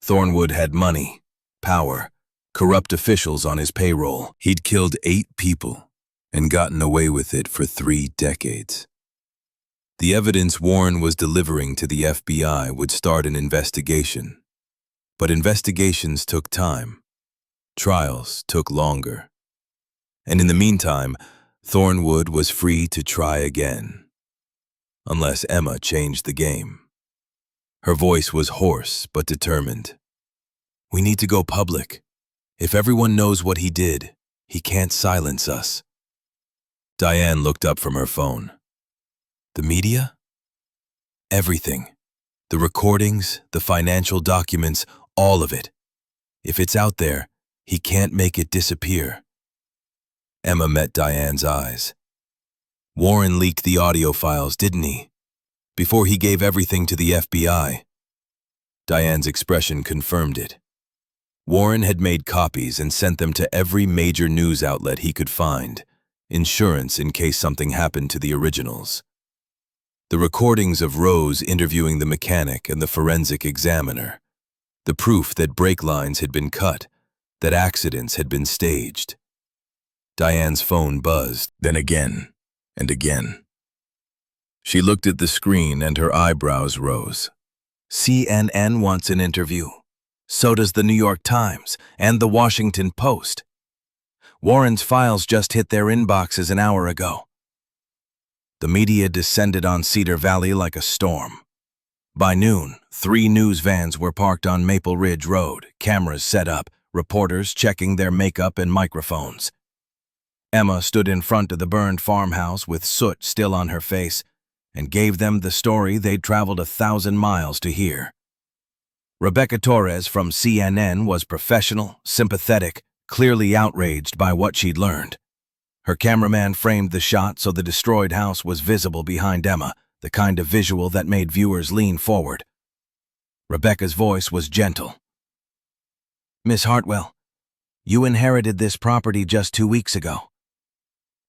Thornwood had money, power, corrupt officials on his payroll. He'd killed 8 people and gotten away with it for 3 decades. The evidence Warren was delivering to the FBI would start an investigation. But investigations took time. Trials took longer. And in the meantime, Thornwood was free to try again. Unless Emma changed the game. Her voice was hoarse but determined. "We need to go public. If everyone knows what he did, he can't silence us." Diane looked up from her phone. "The media?" "Everything. The recordings, the financial documents, all of it. If it's out there, he can't make it disappear." Emma met Diane's eyes. "Warren leaked the audio files, didn't he? Before he gave everything to the FBI." Diane's expression confirmed it. Warren had made copies and sent them to every major news outlet he could find, insurance in case something happened to the originals. The recordings of Rose interviewing the mechanic and the forensic examiner, the proof that brake lines had been cut, that accidents had been staged. Diane's phone buzzed, then again and again. She looked at the screen and her eyebrows rose. CNN wants an interview. So does the New York Times and the Washington Post. Warren's files just hit their inboxes an hour ago. The media descended on Cedar Valley like a storm. By noon, 3 news vans were parked on Maple Ridge Road, cameras set up, reporters checking their makeup and microphones. Emma stood in front of the burned farmhouse with soot still on her face and gave them the story they'd traveled 1,000 miles to hear. Rebecca Torres from CNN was professional, sympathetic, clearly outraged by what she'd learned. Her cameraman framed the shot so the destroyed house was visible behind Emma, the kind of visual that made viewers lean forward. Rebecca's voice was gentle. "Miss Hartwell, you inherited this property just 2 weeks ago.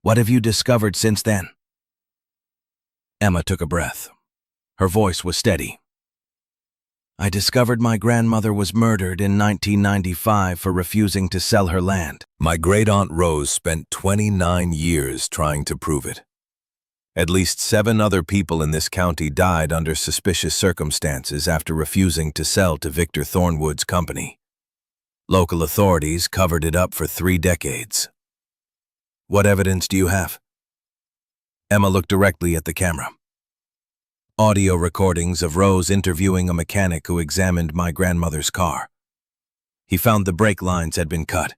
What have you discovered since then?" Emma took a breath. Her voice was steady. "I discovered my grandmother was murdered in 1995 for refusing to sell her land. My great-aunt Rose spent 29 years trying to prove it. At least 7 other people in this county died under suspicious circumstances after refusing to sell to Victor Thornwood's company. Local authorities covered it up for 3 decades. What evidence do you have?" Emma looked directly at the camera. "Audio recordings of Rose interviewing a mechanic who examined my grandmother's car. He found the brake lines had been cut.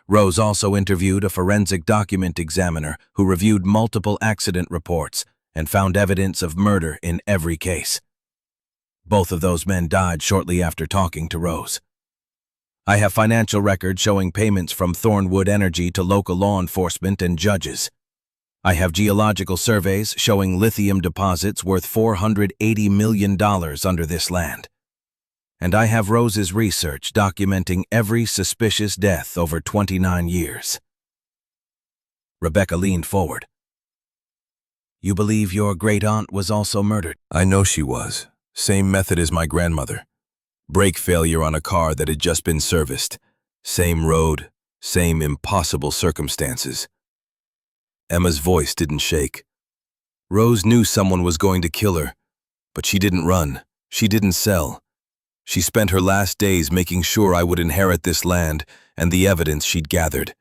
Rose also interviewed a forensic document examiner who reviewed multiple accident reports and found evidence of murder in every case. Both of those men died shortly after talking to Rose. I have financial records showing payments from Thornwood Energy to local law enforcement and judges. I have geological surveys showing lithium deposits worth $480 million under this land. And I have Rose's research documenting every suspicious death over 29 years. Rebecca leaned forward. "You believe your great-aunt was also murdered?" "I know she was. Same method as my grandmother. Brake failure on a car that had just been serviced. Same road, same impossible circumstances." Emma's voice didn't shake. Rose knew someone was going to kill her, but she didn't run. She didn't sell. She spent her last days making sure I would inherit this land and the evidence she'd gathered.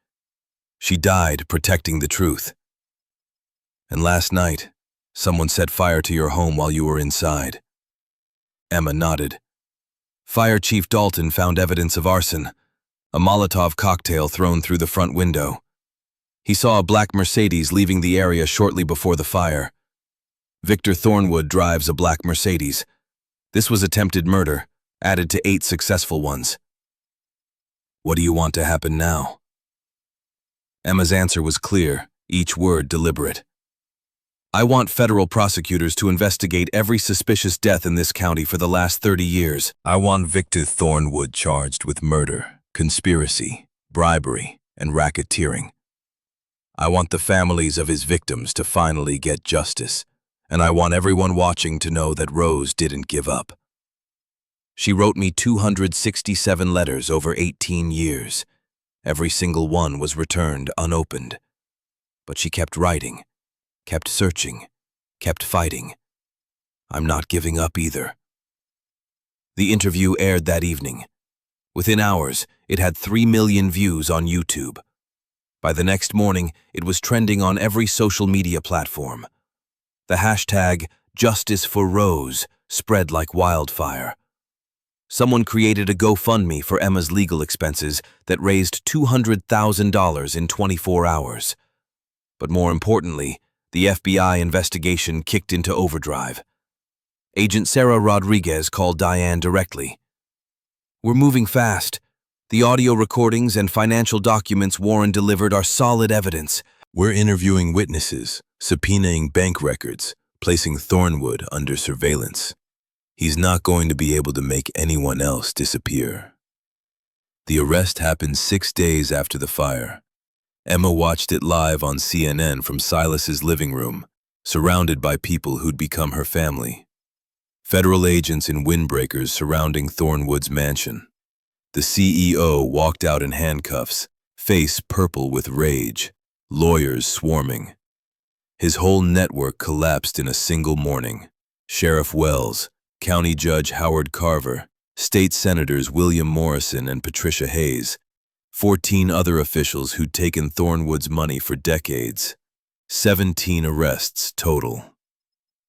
She died protecting the truth. And last night, someone set fire to your home while you were inside." Emma nodded. "Fire Chief Dalton found evidence of arson, a Molotov cocktail thrown through the front window. He saw a black Mercedes leaving the area shortly before the fire. Victor Thornwood drives a black Mercedes. This was attempted murder, added to 8 successful ones. What do you want to happen now?" Emma's answer was clear, each word deliberate. "I want federal prosecutors to investigate every suspicious death in this county for the last 30 years. I want Victor Thornwood charged with murder, conspiracy, bribery, and racketeering. I want the families of his victims to finally get justice, and I want everyone watching to know that Rose didn't give up. She wrote me 267 letters over 18 years. Every single one was returned unopened. But she kept writing, kept searching, kept fighting. I'm not giving up either." The interview aired that evening. Within hours, it had 3 million views on YouTube. By the next morning, it was trending on every social media platform. The hashtag #JusticeForRose spread like wildfire. Someone created a GoFundMe for Emma's legal expenses that raised $200,000 in 24 hours. But more importantly, the FBI investigation kicked into overdrive. Agent Sarah Rodriguez called Diane directly. "We're moving fast. The audio recordings and financial documents Warren delivered are solid evidence. We're interviewing witnesses, subpoenaing bank records, placing Thornwood under surveillance. He's not going to be able to make anyone else disappear." The arrest happened 6 days after the fire. Emma watched it live on CNN from Silas's living room, surrounded by people who'd become her family. Federal agents in windbreakers surrounding Thornwood's mansion. The CEO walked out in handcuffs, face purple with rage, lawyers swarming. His whole network collapsed in a single morning. Sheriff Wells, County Judge Howard Carver, State Senators William Morrison and Patricia Hayes, 14 other officials who'd taken Thornwood's money for decades. 17 arrests total.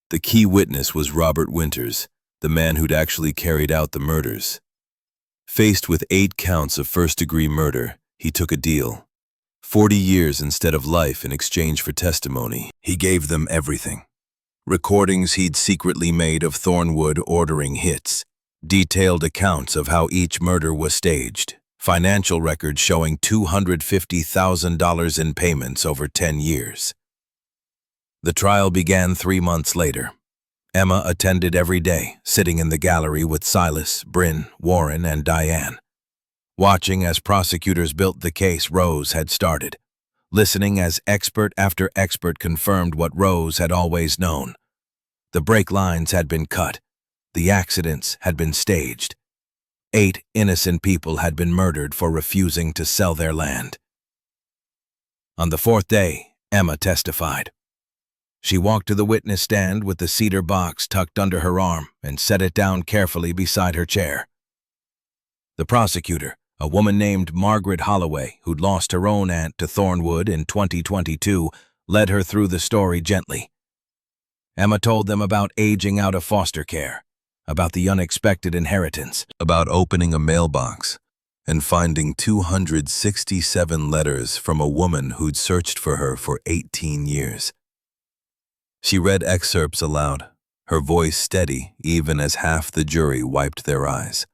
The key witness was Robert Winters, the man who'd actually carried out the murders. Faced with 8 counts of first-degree murder, he took a deal. 40 years instead of life in exchange for testimony. He gave them everything. Recordings he'd secretly made of Thornwood ordering hits, detailed accounts of how each murder was staged, financial records showing $250,000 in payments over 10 years. The trial began 3 months later. Emma attended every day, sitting in the gallery with Silas, Bryn, Warren, and Diane. Watching as prosecutors built the case Rose had started. Listening as expert after expert confirmed what Rose had always known. The brake lines had been cut. The accidents had been staged. 8 innocent people had been murdered for refusing to sell their land. On the 4th day, Emma testified. She walked to the witness stand with the cedar box tucked under her arm and set it down carefully beside her chair. The prosecutor, a woman named Margaret Holloway, who'd lost her own aunt to Thornwood in 2022, led her through the story gently. Emma told them about aging out of foster care, about the unexpected inheritance, about opening a mailbox and finding 267 letters from a woman who'd searched for her for 18 years. She read excerpts aloud, her voice steady even as half the jury wiped their eyes.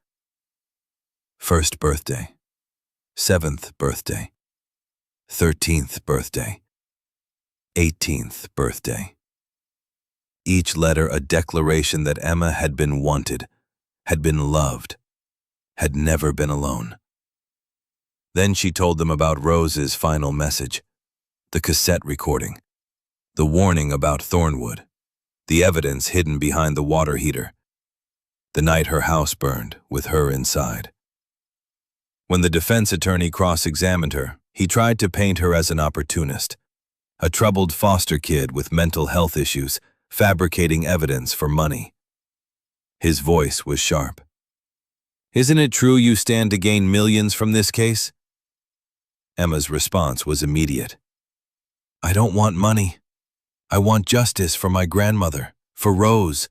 1st birthday, 7th birthday, 13th birthday, 18th birthday. Each letter a declaration that Emma had been wanted, had been loved, had never been alone. Then she told them about Rose's final message, the cassette recording, the warning about Thornwood, the evidence hidden behind the water heater, the night her house burned with her inside. When the defense attorney cross-examined her, he tried to paint her as an opportunist, a troubled foster kid with mental health issues, fabricating evidence for money. His voice was sharp. "Isn't it true you stand to gain millions from this case?" Emma's response was immediate. "I don't want money. I want justice for my grandmother, for Rose,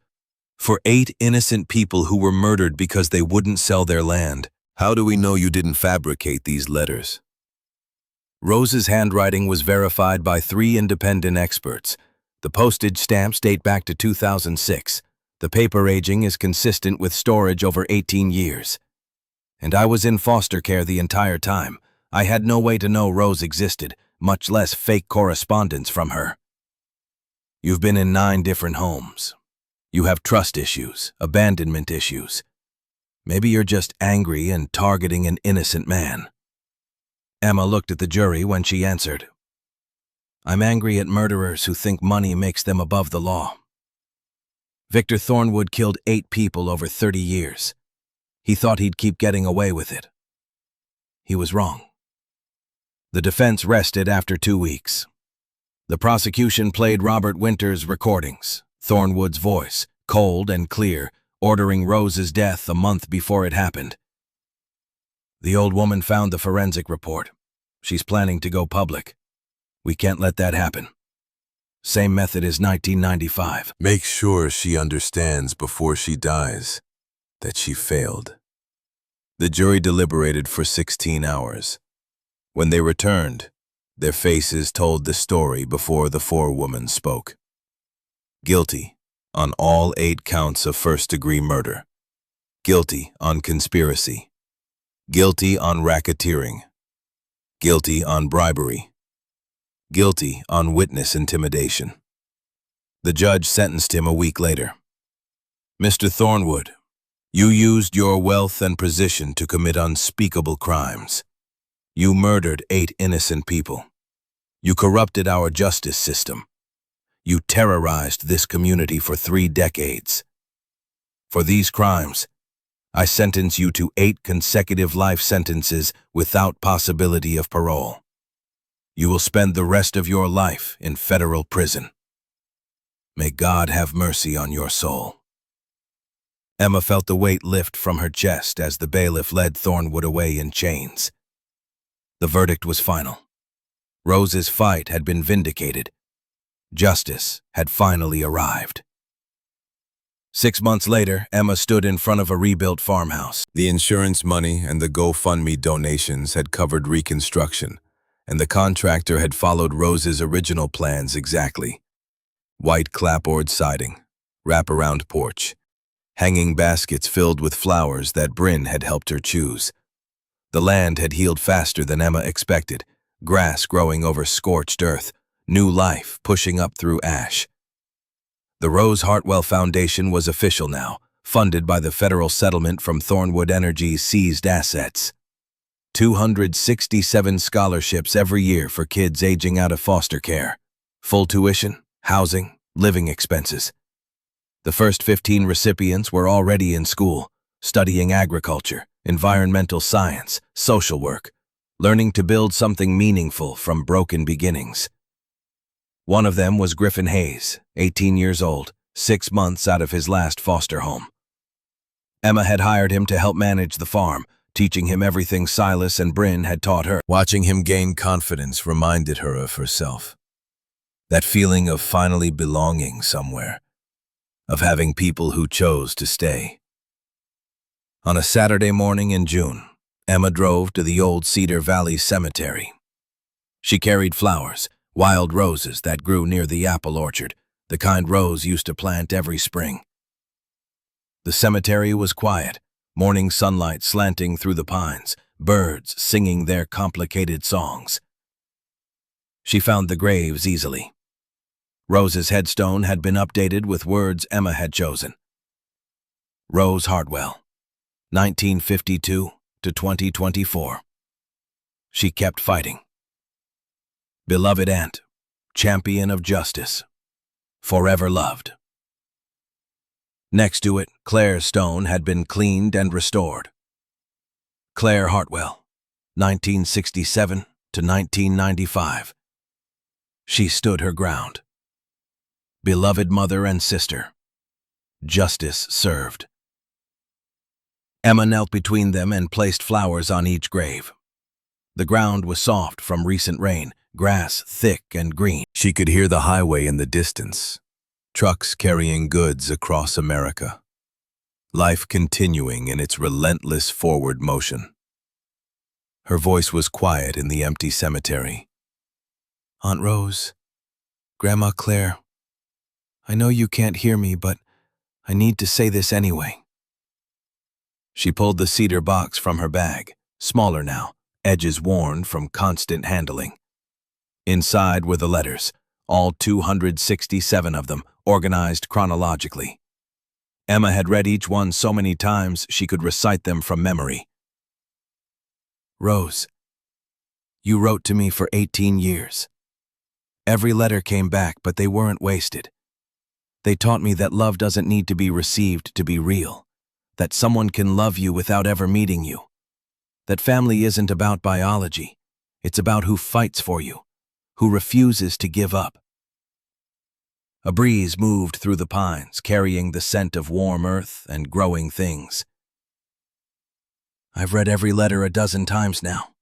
for 8 innocent people who were murdered because they wouldn't sell their land. How do we know you didn't fabricate these letters?" Rose's handwriting was verified by 3 independent experts. The postage stamps date back to 2006. The paper aging is consistent with storage over 18 years. And I was in foster care the entire time. I had no way to know Rose existed, much less fake correspondence from her. You've been in 9 different homes. You have trust issues, abandonment issues. Maybe you're just angry and targeting an innocent man. Emma looked at the jury when she answered. "I'm angry at murderers who think money makes them above the law. Victor Thornwood killed 8 people over 30 years. He thought he'd keep getting away with it. He was wrong." The defense rested after 2 weeks. The prosecution played Robert Winters' recordings, Thornwood's voice, cold and clear, ordering Rose's death a month before it happened. "The old woman found the forensic report. She's planning to go public. We can't let that happen. Same method as 1995. Make sure she understands before she dies that she failed." The jury deliberated for 16 hours. When they returned, their faces told the story before the 4 women spoke. Guilty on all 8 counts of first-degree murder. Guilty on conspiracy. Guilty on racketeering. Guilty on bribery. Guilty on witness intimidation. The judge sentenced him a week later. "Mr. Thornwood, you used your wealth and position to commit unspeakable crimes. You murdered 8 innocent people. You corrupted our justice system. You terrorized this community for 3 decades. For these crimes, I sentence you to 8 consecutive life sentences without possibility of parole. You will spend the rest of your life in federal prison. May God have mercy on your soul." Emma felt the weight lift from her chest as the bailiff led Thornwood away in chains. The verdict was final. Rose's fight had been vindicated. Justice had finally arrived. 6 months later, Emma stood in front of a rebuilt farmhouse. The insurance money and the GoFundMe donations had covered reconstruction, and the contractor had followed Rose's original plans exactly. White clapboard siding, wraparound porch, hanging baskets filled with flowers that Bryn had helped her choose. The land had healed faster than Emma expected, grass growing over scorched earth, new life pushing up through ash. The Rose Hartwell Foundation was official now, funded by the federal settlement from Thornwood Energy's seized assets. 267 scholarships every year for kids aging out of foster care. Full tuition, housing, living expenses. The first 15 recipients were already in school, studying agriculture, environmental science, social work, learning to build something meaningful from broken beginnings. One of them was Griffin Hayes, 18 years old, 6 months out of his last foster home. Emma had hired him to help manage the farm, teaching him everything Silas and Bryn had taught her. Watching him gain confidence reminded her of herself. That feeling of finally belonging somewhere, of having people who chose to stay. On a Saturday morning in June, Emma drove to the old Cedar Valley Cemetery. She carried flowers, wild roses that grew near the apple orchard, the kind Rose used to plant every spring. The cemetery was quiet, morning sunlight slanting through the pines, birds singing their complicated songs. She found the graves easily. Rose's headstone had been updated with words Emma had chosen. Rose Hartwell, 1952 to 2024. She kept fighting. Beloved aunt, champion of justice, forever loved. Next to it, Claire's stone had been cleaned and restored. Claire Hartwell, 1967 to 1995. She stood her ground. Beloved mother and sister, justice served. Emma knelt between them and placed flowers on each grave. The ground was soft from recent rain, grass thick and green. She could hear the highway in the distance, trucks carrying goods across America, life continuing in its relentless forward motion. Her voice was quiet in the empty cemetery. "Aunt Rose, Grandma Claire, I know you can't hear me, but I need to say this anyway." She pulled the cedar box from her bag, smaller now, edges worn from constant handling. Inside were the letters, all 267 of them, organized chronologically. Emma had read each one so many times she could recite them from memory. "Rose, you wrote to me for 18 years. Every letter came back, but they weren't wasted. They taught me that love doesn't need to be received to be real, that someone can love you without ever meeting you, that family isn't about biology, it's about who fights for you, who refuses to give up." A breeze moved through the pines, carrying the scent of warm earth and growing things. "I've read every letter a dozen times now.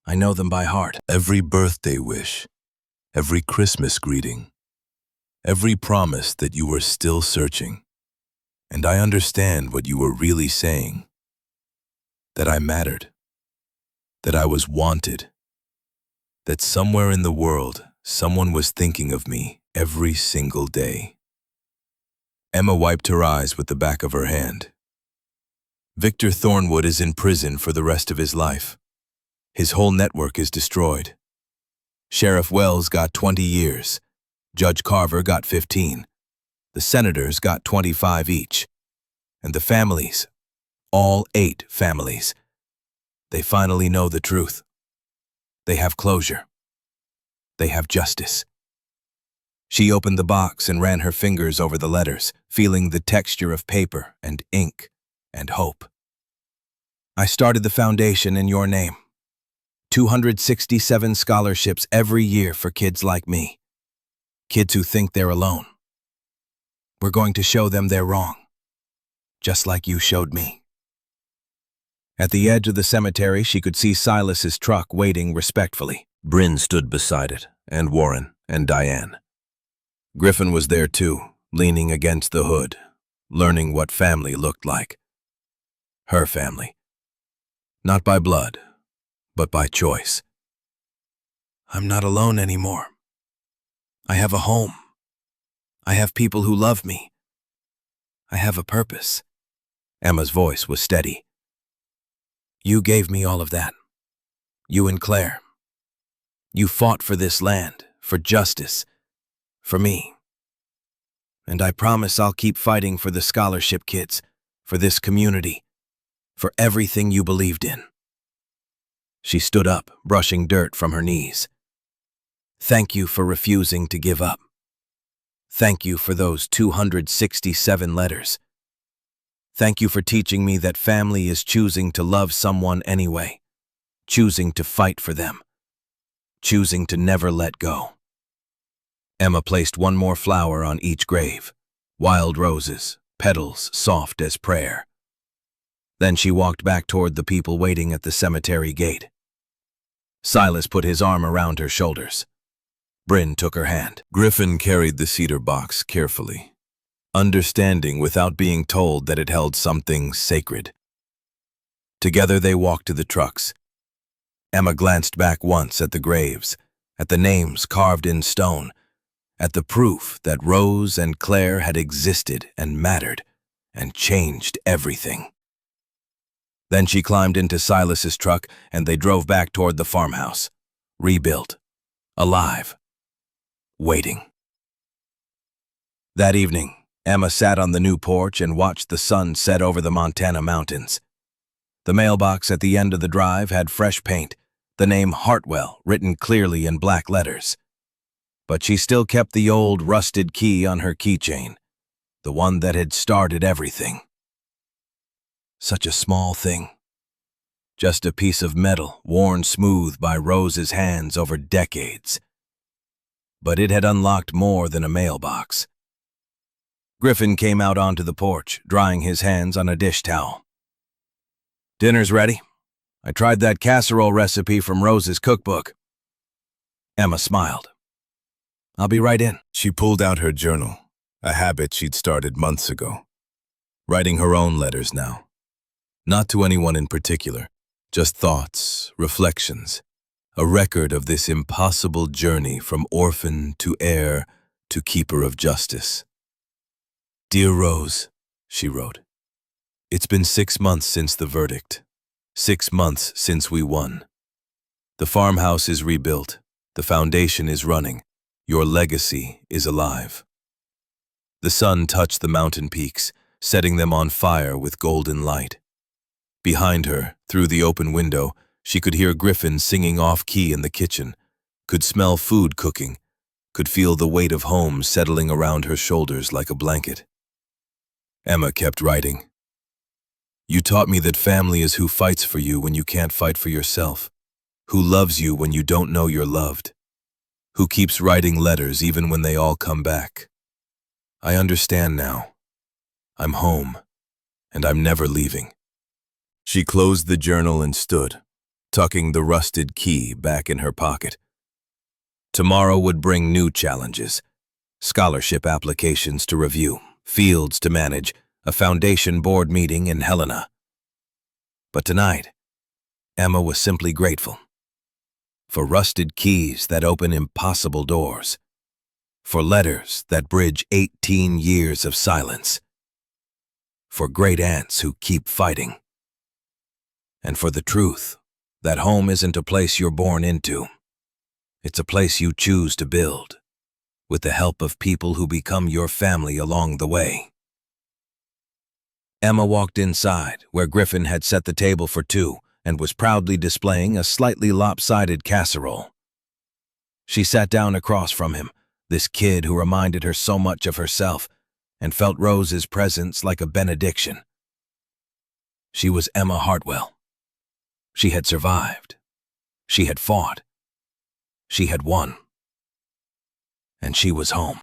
I know them by heart." Every birthday wish, every Christmas greeting, every promise that you were still searching. And I understand what you were really saying. That I mattered. That I was wanted. That somewhere in the world, someone was thinking of me every single day. Emma wiped her eyes with the back of her hand. Victor Thornwood is in prison for the rest of his life. His whole network is destroyed. Sheriff Wells got 20 years. Judge Carver got 15. The senators got 25 each. And the families, all 8 families, they finally know the truth. They have closure. They have justice. She opened the box and ran her fingers over the letters, feeling the texture of paper and ink and hope. I started the foundation in your name. 267 scholarships every year for kids like me. Kids who think they're alone. We're going to show them they're wrong, just like you showed me. At the edge of the cemetery, she could see Silas's truck waiting respectfully. Bryn stood beside it, and Warren and Diane. Griffin was there too, leaning against the hood, learning what family looked like. Her family. Not by blood, but by choice. I'm not alone anymore. I have a home. I have people who love me. I have a purpose. Emma's voice was steady. You gave me all of that. You and Claire. You fought for this land, for justice, for me. And I promise I'll keep fighting for the scholarship kids, for this community, for everything you believed in. She stood up, brushing dirt from her knees. Thank you for refusing to give up. Thank you for those 267 letters. Thank you for teaching me that family is choosing to love someone anyway, choosing to fight for them, choosing to never let go. Emma placed one more flower on each grave, wild roses, petals soft as prayer. Then she walked back toward the people waiting at the cemetery gate. Silas put his arm around her shoulders. Bryn took her hand. Griffin carried the cedar box carefully, understanding without being told that it held something sacred. Together they walked to the trucks. Emma glanced back once at the graves, at the names carved in stone, at the proof that Rose and Claire had existed and mattered and changed everything. Then she climbed into Silas's truck and they drove back toward the farmhouse, rebuilt, alive, waiting. That evening, Emma sat on the new porch and watched the sun set over the Montana mountains. The mailbox at the end of the drive had fresh paint, the name Hartwell written clearly in black letters. But she still kept the old rusted key on her keychain, the one that had started everything. Such a small thing. Just a piece of metal worn smooth by Rose's hands over decades. But it had unlocked more than a mailbox. Griffin came out onto the porch, drying his hands on a dish towel. Dinner's ready. I tried that casserole recipe from Rose's cookbook. Emma smiled. I'll be right in. She pulled out her journal, a habit she'd started months ago. Writing her own letters now. Not to anyone in particular, just thoughts, reflections, a record of this impossible journey from orphan to heir to keeper of justice. Dear Rose, she wrote, it's been 6 months since the verdict, 6 months since we won. The farmhouse is rebuilt, the foundation is running, your legacy is alive. The sun touched the mountain peaks, setting them on fire with golden light. Behind her, through the open window, she could hear Griffin singing off-key in the kitchen, could smell food cooking, could feel the weight of home settling around her shoulders like a blanket. Emma kept writing. You taught me that family is who fights for you when you can't fight for yourself, who loves you when you don't know you're loved, who keeps writing letters even when they all come back. I understand now. I'm home, and I'm never leaving. She closed the journal and stood, tucking the rusted key back in her pocket. Tomorrow would bring new challenges, scholarship applications to review, fields to manage, a foundation board meeting in Helena. But tonight, Emma was simply grateful. For rusted keys that open impossible doors. For letters that bridge 18 years of silence. For great aunts who keep fighting. And for the truth that home isn't a place you're born into. It's a place you choose to build, with the help of people who become your family along the way. Emma walked inside, where Griffin had set the table for two and was proudly displaying a slightly lopsided casserole. She sat down across from him, this kid who reminded her so much of herself and felt Rose's presence like a benediction. She was Emma Hartwell. She had survived. She had fought. She had won. And she was home.